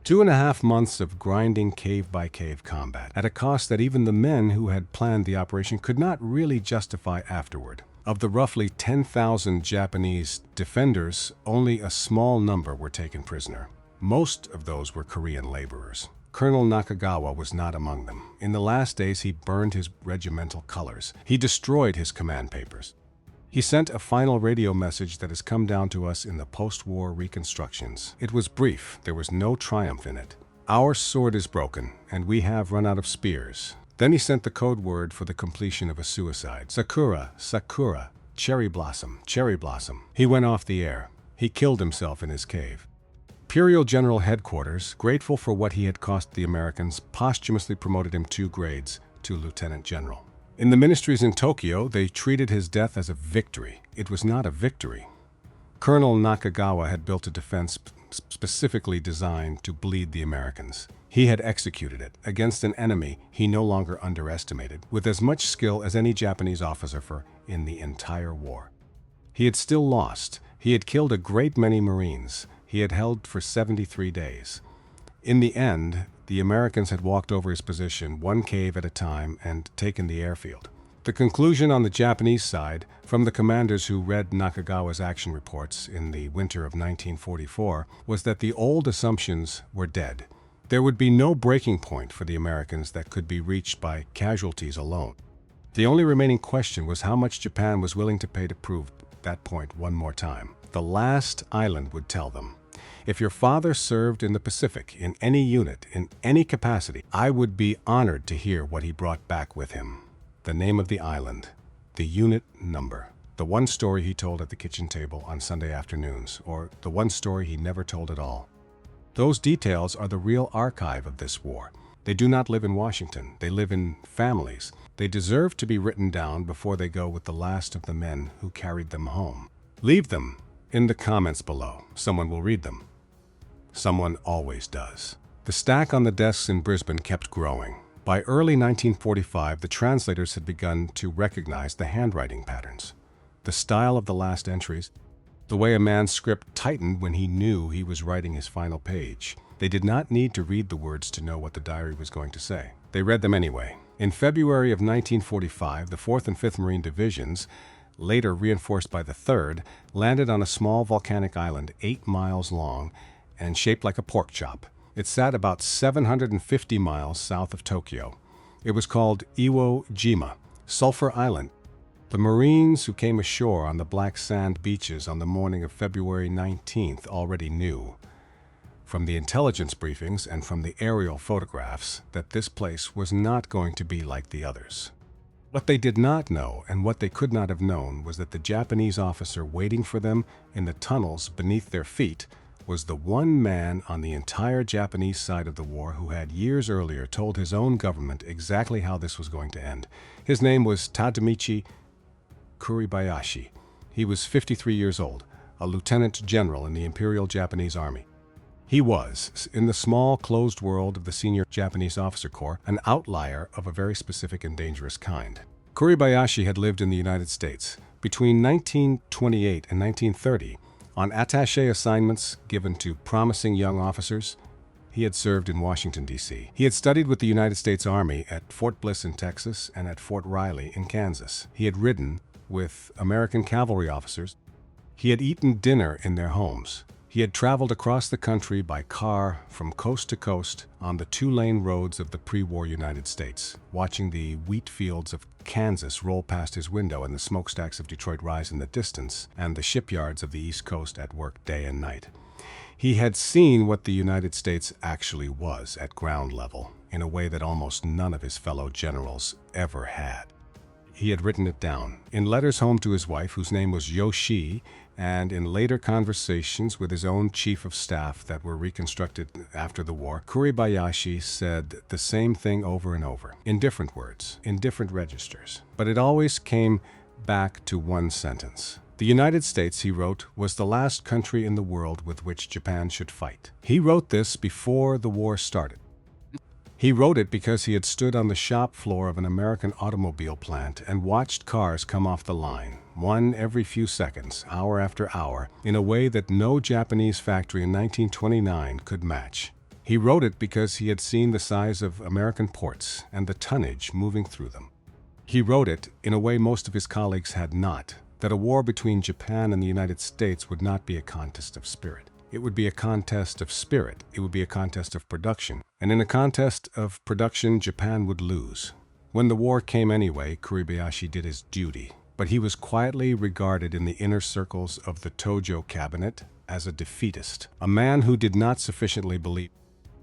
2.5 months of grinding cave-by-cave combat, at a cost that even the men who had planned the operation could not really justify afterward. Of the roughly 10,000 Japanese defenders, only a small number were taken prisoner. Most of those were Korean laborers. Colonel Nakagawa was not among them. In the last days, he burned his regimental colors. He destroyed his command papers. He sent a final radio message that has come down to us in the post-war reconstructions. It was brief. There was no triumph in it. Our sword is broken, and we have run out of spears. Then he sent the code word for the completion of a suicide. Sakura, Sakura, cherry blossom, cherry blossom. He went off the air. He killed himself in his cave. Imperial General Headquarters, grateful for what he had cost the Americans, posthumously promoted him 2 grades to Lieutenant General. In the ministries in Tokyo, they treated his death as a victory. It was not a victory. Colonel Nakagawa had built a defense specifically designed to bleed the Americans. He had executed it against an enemy he no longer underestimated, with as much skill as any Japanese officer in the entire war. He had still lost. He had killed a great many Marines. He had held for 73 days. In the end, the Americans had walked over his position 1 cave at a time and taken the airfield. The conclusion on the Japanese side, from the commanders who read Nakagawa's action reports in the winter of 1944, was that the old assumptions were dead. There would be no breaking point for the Americans that could be reached by casualties alone. The only remaining question was how much Japan was willing to pay to prove that point one more time. The last island would tell them. If your father served in the Pacific, in any unit, in any capacity, I would be honored to hear what he brought back with him. The name of the island, the unit number, the one story he told at the kitchen table on Sunday afternoons, or the one story he never told at all. Those details are the real archive of this war. They do not live in Washington. They live in families. They deserve to be written down before they go with the last of the men who carried them home. Leave them in the comments below. Someone will read them. Someone always does. The stack on the desks in Brisbane kept growing. By early 1945, the translators had begun to recognize the handwriting patterns, the style of the last entries. The way a man's script tightened when he knew he was writing his final page. They did not need to read the words to know what the diary was going to say. They read them anyway. In February of 1945, the 4th and 5th Marine Divisions, later reinforced by the 3rd, landed on a small volcanic island 8 miles long and shaped like a pork chop. It sat about 750 miles south of Tokyo. It was called Iwo Jima, Sulfur Island. The Marines who came ashore on the black sand beaches on the morning of February 19th already knew, from the intelligence briefings and from the aerial photographs, that this place was not going to be like the others. What they did not know, and what they could not have known, was that the Japanese officer waiting for them in the tunnels beneath their feet was the one man on the entire Japanese side of the war who had years earlier told his own government exactly how this was going to end. His name was Tadamichi Kuribayashi. He was 53 years old, a lieutenant general in the Imperial Japanese Army. He was, in the small, closed world of the senior Japanese officer corps, an outlier of a very specific and dangerous kind. Kuribayashi had lived in the United States between 1928 and 1930 on attaché assignments given to promising young officers. He had served in Washington, D.C. He had studied with the United States Army at Fort Bliss in Texas and at Fort Riley in Kansas. He had ridden with American cavalry officers. He had eaten dinner in their homes. He had traveled across the country by car from coast to coast on the 2-lane roads of the pre-war United States, watching the wheat fields of Kansas roll past his window and the smokestacks of Detroit rise in the distance, and the shipyards of the East Coast at work day and night. He had seen what the United States actually was at ground level, in a way that almost none of his fellow generals ever had. He had written it down in letters home to his wife, whose name was Yoshi, and in later conversations with his own chief of staff that were reconstructed after the war. Kuribayashi said the same thing over and over, in different words, in different registers. But it always came back to one sentence. The United States, he wrote, was the last country in the world with which Japan should fight. He wrote this before the war started. He wrote it because he had stood on the shop floor of an American automobile plant and watched cars come off the line, one every few seconds, hour after hour, in a way that no Japanese factory in 1929 could match. He wrote it because he had seen the size of American ports and the tonnage moving through them. He wrote it in a way most of his colleagues had not, that a war between Japan and the United States would not be a contest of spirit. It would be a contest of spirit. It would be a contest of production. And in a contest of production, Japan would lose. When the war came anyway, Kuribayashi did his duty. But he was quietly regarded in the inner circles of the Tojo cabinet as a defeatist, a man who did not sufficiently believe.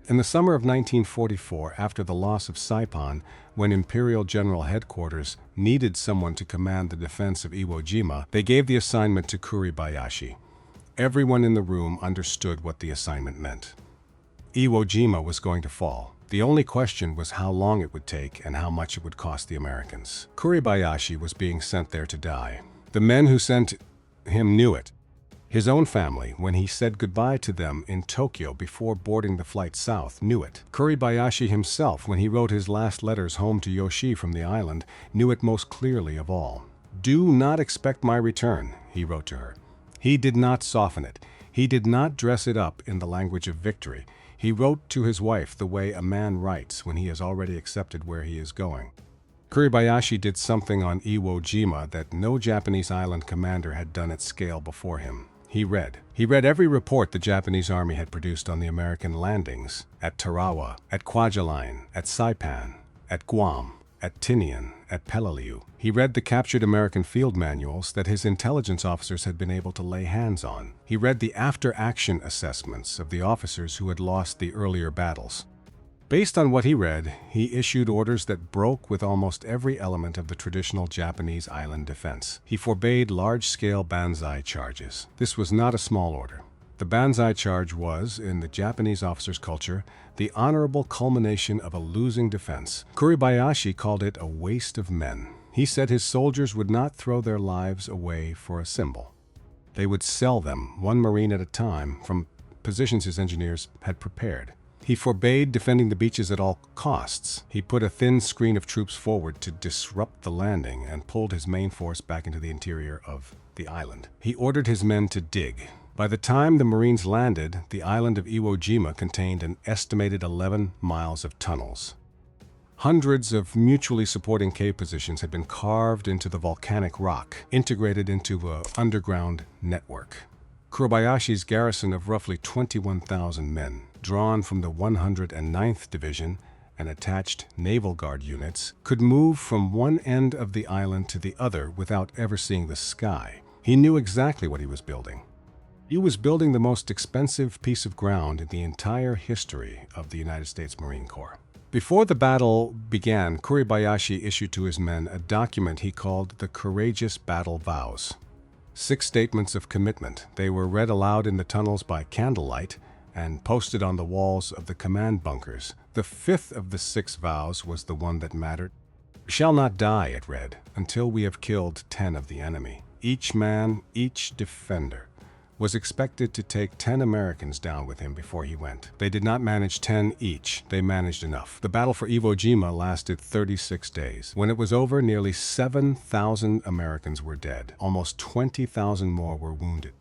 In the summer of 1944, after the loss of Saipan, when Imperial General Headquarters needed someone to command the defense of Iwo Jima, they gave the assignment to Kuribayashi. Everyone in the room understood what the assignment meant. Iwo Jima was going to fall. The only question was how long it would take and how much it would cost the Americans. Kuribayashi was being sent there to die. The men who sent him knew it. His own family, when he said goodbye to them in Tokyo before boarding the flight south, knew it. Kuribayashi himself, when he wrote his last letters home to Yoshi from the island, knew it most clearly of all. "Do not expect my return," he wrote to her. He did not soften it. He did not dress it up in the language of victory. He wrote to his wife the way a man writes when he has already accepted where he is going. Kuribayashi did something on Iwo Jima that no Japanese island commander had done at scale before him. He read every report the Japanese army had produced on the American landings at Tarawa, at Kwajalein, at Saipan, at Guam, at Tinian, at Peleliu. He read the captured American field manuals that his intelligence officers had been able to lay hands on. He read the after-action assessments of the officers who had lost the earlier battles. Based on what he read, he issued orders that broke with almost every element of the traditional Japanese island defense. He forbade large-scale Banzai charges. This was not a small order. The Banzai charge was, in the Japanese officer's culture, the honorable culmination of a losing defense. Kuribayashi called it a waste of men. He said his soldiers would not throw their lives away for a symbol. They would sell them, one Marine at a time, from positions his engineers had prepared. He forbade defending the beaches at all costs. He put a thin screen of troops forward to disrupt the landing and pulled his main force back into the interior of the island. He ordered his men to dig. By the time the Marines landed, the island of Iwo Jima contained an estimated 11 miles of tunnels. Hundreds of mutually supporting cave positions had been carved into the volcanic rock, integrated into an underground network. Kuribayashi's garrison of roughly 21,000 men, drawn from the 109th Division and attached Naval Guard units, could move from one end of the island to the other without ever seeing the sky. He knew exactly what he was building. He was building the most expensive piece of ground in the entire history of the United States Marine Corps. Before the battle began, Kuribayashi issued to his men a document he called the Courageous Battle Vows. 6 statements of commitment. They were read aloud in the tunnels by candlelight and posted on the walls of the command bunkers. The 5th of the 6 vows was the one that mattered. "We shall not die," it read, "until we have killed 10 of the enemy. Each man, each defender, was expected to take 10 Americans down with him before he went. They did not manage 10 each. They managed enough." The battle for Iwo Jima lasted 36 days. When it was over, nearly 7,000 Americans were dead. Almost 20,000 more were wounded.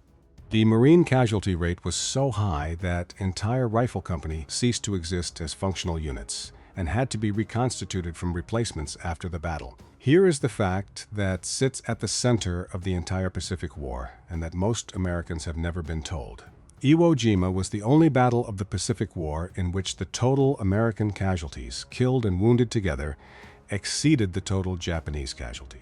The Marine casualty rate was so high that entire rifle company ceased to exist as functional units and had to be reconstituted from replacements after the battle. Here is the fact that sits at the center of the entire Pacific War and that most Americans have never been told. Iwo Jima was the only battle of the Pacific War in which the total American casualties, killed and wounded together, exceeded the total Japanese casualties.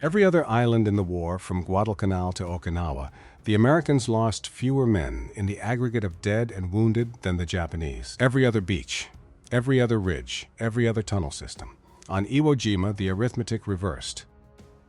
Every other island in the war, from Guadalcanal to Okinawa, the Americans lost fewer men in the aggregate of dead and wounded than the Japanese. Every other beach, every other ridge, every other tunnel system. On Iwo Jima, the arithmetic reversed.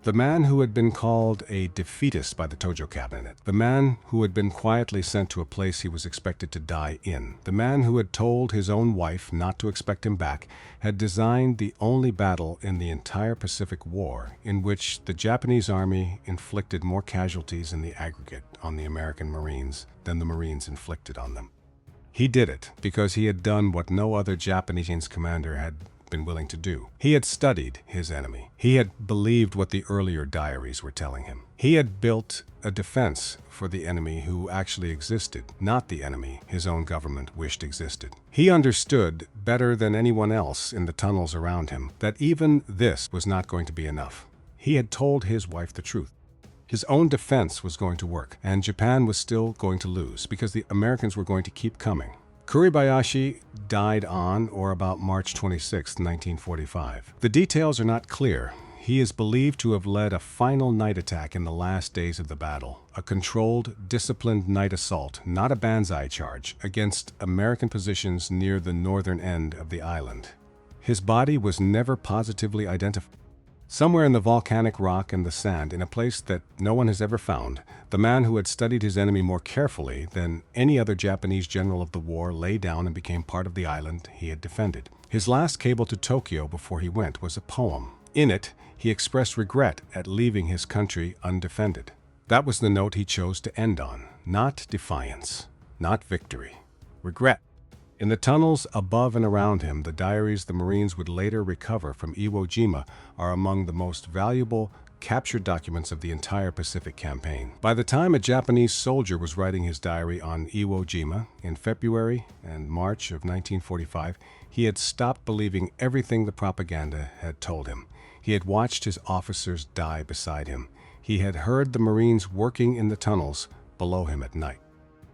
The man who had been called a defeatist by the Tojo cabinet, the man who had been quietly sent to a place he was expected to die in, the man who had told his own wife not to expect him back, had designed the only battle in the entire Pacific War in which the Japanese army inflicted more casualties in the aggregate on the American Marines than the Marines inflicted on them. He did it because he had done what no other Japanese commander had been willing to do. He had studied his enemy. He had believed what the earlier diaries were telling him. He had built a defense for the enemy who actually existed, not the enemy his own government wished existed. He understood better than anyone else in the tunnels around him that even this was not going to be enough. He had told his wife the truth. His own defense was going to work, and Japan was still going to lose because the Americans were going to keep coming. Kuribayashi died on or about March 26, 1945. The details are not clear. He is believed to have led a final night attack in the last days of the battle, a controlled, disciplined night assault, not a Banzai charge, against American positions near the northern end of the island. His body was never positively identified. Somewhere in the volcanic rock and the sand, in a place that no one has ever found, the man who had studied his enemy more carefully than any other Japanese general of the war lay down and became part of the island he had defended. His last cable to Tokyo before he went was a poem. In it, he expressed regret at leaving his country undefended. That was the note he chose to end on, not defiance, not victory, regret. In the tunnels above and around him, the diaries the Marines would later recover from Iwo Jima are among the most valuable captured documents of the entire Pacific campaign. By the time a Japanese soldier was writing his diary on Iwo Jima in February and March of 1945, he had stopped believing everything the propaganda had told him. He had watched his officers die beside him. He had heard the Marines working in the tunnels below him at night.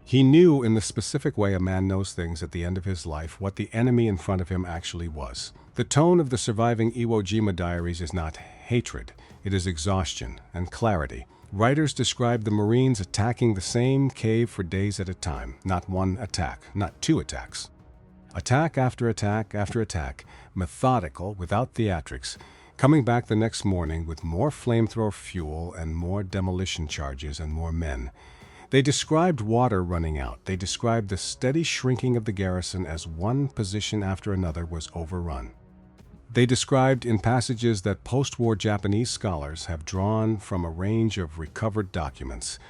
He knew in the specific way a man knows things at the end of his life what the enemy in front of him actually was. The tone of the surviving Iwo Jima diaries is not hatred, it is exhaustion and clarity. Writers describe the Marines attacking the same cave for days at a time, not one attack, not 2 attacks. Attack after attack after attack, methodical, without theatrics, coming back the next morning with more flamethrower fuel and more demolition charges and more men. They described water running out. They described the steady shrinking of the garrison as one position after another was overrun. They described in passages that post-war Japanese scholars have drawn from a range of recovered documents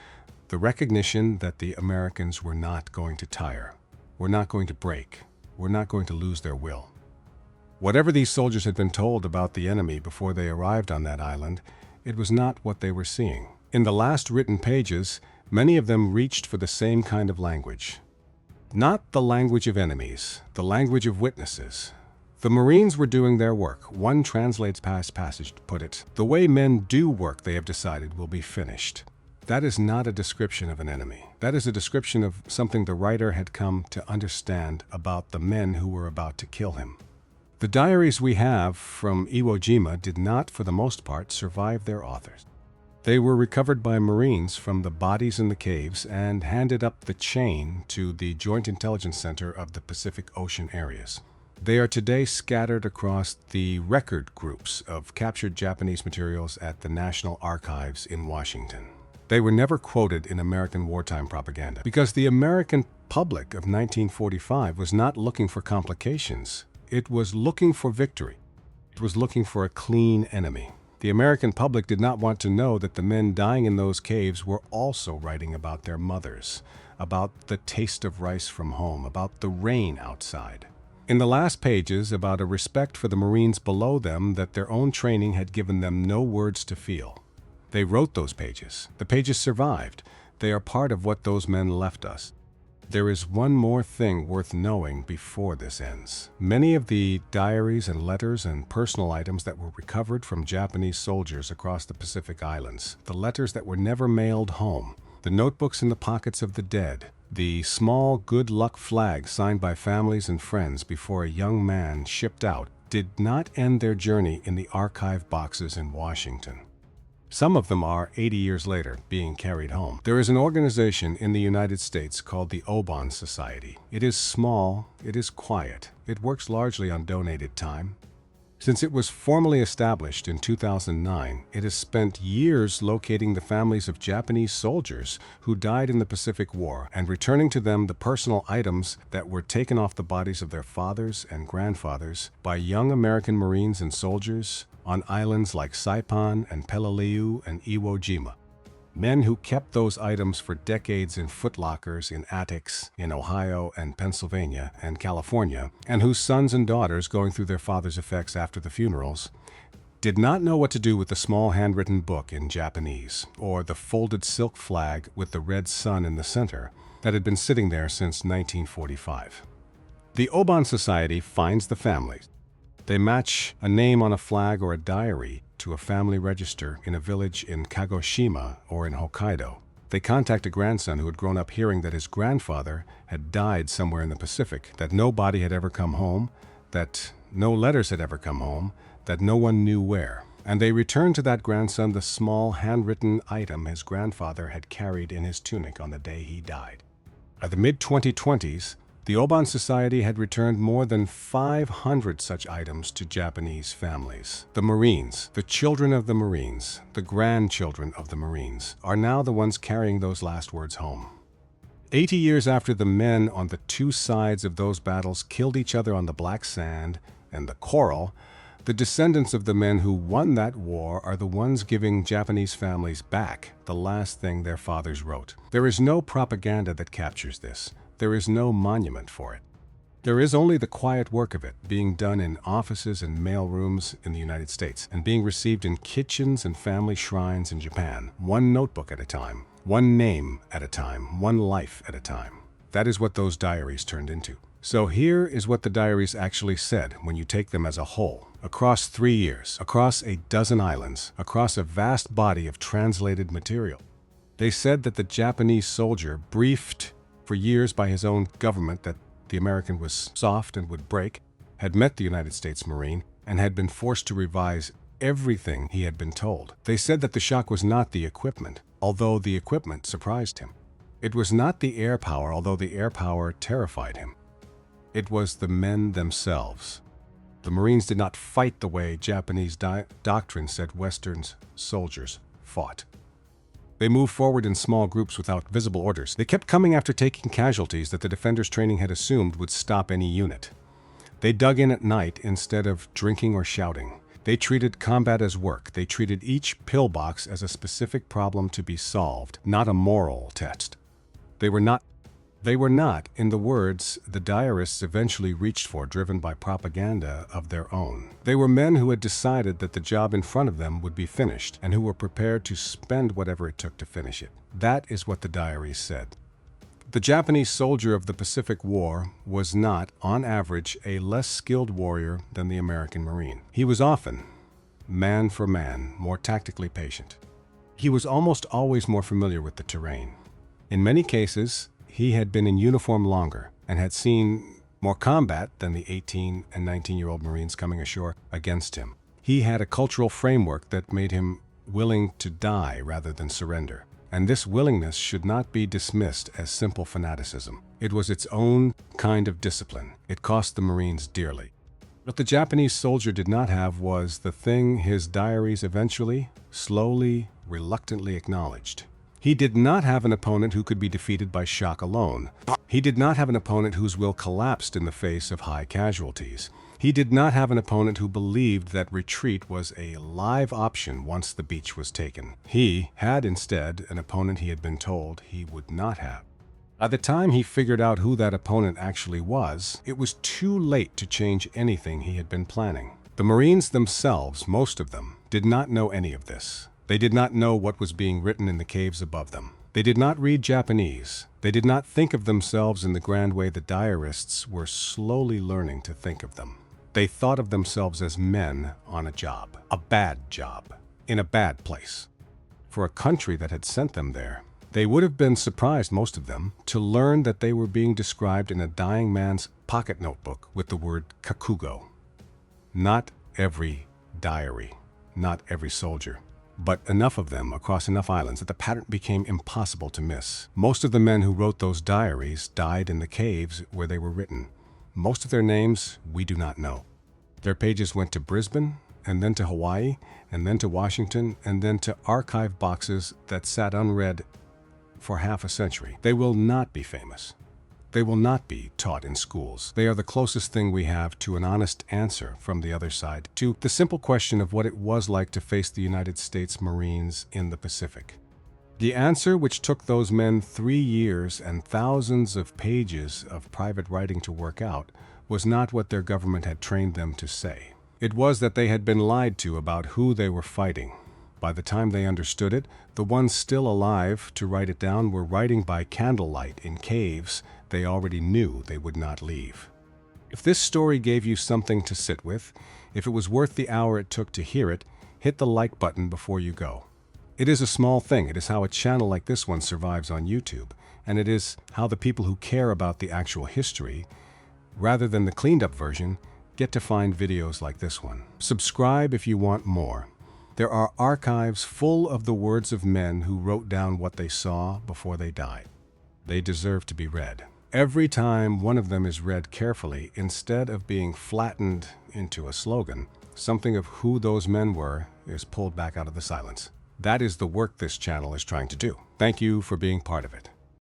the recognition that the Americans were not going to tire, were not going to break, were not going to lose their will. Whatever these soldiers had been told about the enemy before they arrived on that island, it was not what they were seeing. In the last written pages, many of them reached for the same kind of language. Not the language of enemies, the language of witnesses. The Marines were doing their work. One translates past passage to put it, the way men do work they have decided will be finished. That is not a description of an enemy. That is a description of something the writer had come to understand about the men who were about to kill him. The diaries we have from Iwo Jima did not, for the most part, survive their authors. They were recovered by Marines from the bodies in the caves and handed up the chain to the Joint Intelligence Center of the Pacific Ocean areas. They are today scattered across the record groups of captured Japanese materials at the National Archives in Washington. They were never quoted in American wartime propaganda because the American public of 1945 was not looking for complications. It was looking for victory. It was looking for a clean enemy. The American public did not want to know that the men dying in those caves were also writing about their mothers, about the taste of rice from home, about the rain outside. In the last pages, about a respect for the Marines below them that their own training had given them no words to feel. They wrote those pages. The pages survived. They are part of what those men left us. There is one more thing worth knowing before this ends. Many of the diaries and letters and personal items that were recovered from Japanese soldiers across the Pacific Islands, the letters that were never mailed home, the notebooks in the pockets of the dead, the small good luck flag signed by families and friends before a young man shipped out, did not end their journey in the archive boxes in Washington. Some of them are 80 years later being carried home. There is an organization in the United States called the Obon Society. It is small, it is quiet, it works largely on donated time. Since it was formally established in 2009, it has spent years locating the families of Japanese soldiers who died in the Pacific War and returning to them the personal items that were taken off the bodies of their fathers and grandfathers by young American Marines and soldiers on islands like Saipan and Peleliu and Iwo Jima. Men who kept those items for decades in footlockers in attics in Ohio and Pennsylvania and California, and whose sons and daughters, going through their father's effects after the funerals, did not know what to do with the small handwritten book in Japanese, or the folded silk flag with the red sun in the center that had been sitting there since 1945. The Obon Society finds the families. They match a name on a flag or a diary to a family register in a village in Kagoshima or in Hokkaido. They contact a grandson who had grown up hearing that his grandfather had died somewhere in the Pacific, that no body had ever come home, that no letters had ever come home, that no one knew where. And they returned to that grandson the small handwritten item his grandfather had carried in his tunic on the day he died. By the mid-2020s, the Obon Society had returned more than 500 such items to Japanese families. The Marines, the children of the Marines, the grandchildren of the Marines, are now the ones carrying those last words home. 80 years after the men on the two sides of those battles killed each other on the black sand and the coral, the descendants of the men who won that war are the ones giving Japanese families back the last thing their fathers wrote. There is no propaganda that captures this. There is no monument for it. There is only the quiet work of it being done in offices and mailrooms in the United States and being received in kitchens and family shrines in Japan, one notebook at a time, one name at a time, one life at a time. That is what those diaries turned into. So here is what the diaries actually said when you take them as a whole. Across 3 years, across a dozen islands, across a vast body of translated material. They said that the Japanese soldier, briefed for years by his own government that the American was soft and would break, had met the United States Marine and had been forced to revise everything he had been told. They said that the shock was not the equipment, although the equipment surprised him. It was not the air power, although the air power terrified him. It was the men themselves. The Marines did not fight the way Japanese doctrine said Western soldiers fought. They moved forward in small groups without visible orders. They kept coming after taking casualties that the defenders' training had assumed would stop any unit. They dug in at night instead of drinking or shouting. They treated combat as work. They treated each pillbox as a specific problem to be solved, not a moral test. They were not They were not, in the words the diarists eventually reached for, driven by propaganda of their own. They were men who had decided that the job in front of them would be finished, and who were prepared to spend whatever it took to finish it. That is what the diaries said. The Japanese soldier of the Pacific War was not, on average, a less skilled warrior than the American Marine. He was often, man for man, more tactically patient. He was almost always more familiar with the terrain. In many cases, he had been in uniform longer and had seen more combat than the 18 and 19-year-old Marines coming ashore against him. He had a cultural framework that made him willing to die rather than surrender. And this willingness should not be dismissed as simple fanaticism. It was its own kind of discipline. It cost the Marines dearly. What the Japanese soldier did not have was the thing his diaries eventually, slowly, reluctantly acknowledged. He did not have an opponent who could be defeated by shock alone. He did not have an opponent whose will collapsed in the face of high casualties. He did not have an opponent who believed that retreat was a live option once the beach was taken. He had instead an opponent he had been told he would not have. By the time he figured out who that opponent actually was, it was too late to change anything he had been planning. The Marines themselves, most of them, did not know any of this. They did not know what was being written in the caves above them. They did not read Japanese. They did not think of themselves in the grand way the diarists were slowly learning to think of them. They thought of themselves as men on a job, a bad job, in a bad place. For a country that had sent them there, they would have been surprised, most of them, to learn that they were being described in a dying man's pocket notebook with the word Kakugo. Not every diary, not every soldier, but enough of them across enough islands that the pattern became impossible to miss. Most of the men who wrote those diaries died in the caves where they were written. Most of their names we do not know. Their pages went to Brisbane, and then to Hawaii, and then to Washington, and then to archive boxes that sat unread for half a century. They will not be famous. They will not be taught in schools. They are the closest thing we have to an honest answer from the other side to the simple question of what it was like to face the United States Marines in the Pacific. The answer, which took those men 3 years and thousands of pages of private writing to work out, was not what their government had trained them to say. It was that they had been lied to about who they were fighting. By the time they understood it, the ones still alive to write it down were writing by candlelight in caves they already knew they would not leave. If this story gave you something to sit with, if it was worth the hour it took to hear it, hit the like button before you go. It is a small thing. It is how a channel like this one survives on YouTube, and it is how the people who care about the actual history, rather than the cleaned up version, get to find videos like this one. Subscribe if you want more. There are archives full of the words of men who wrote down what they saw before they died. They deserve to be read. Every time one of them is read carefully, instead of being flattened into a slogan, something of who those men were is pulled back out of the silence. That is the work this channel is trying to do. Thank you for being part of it.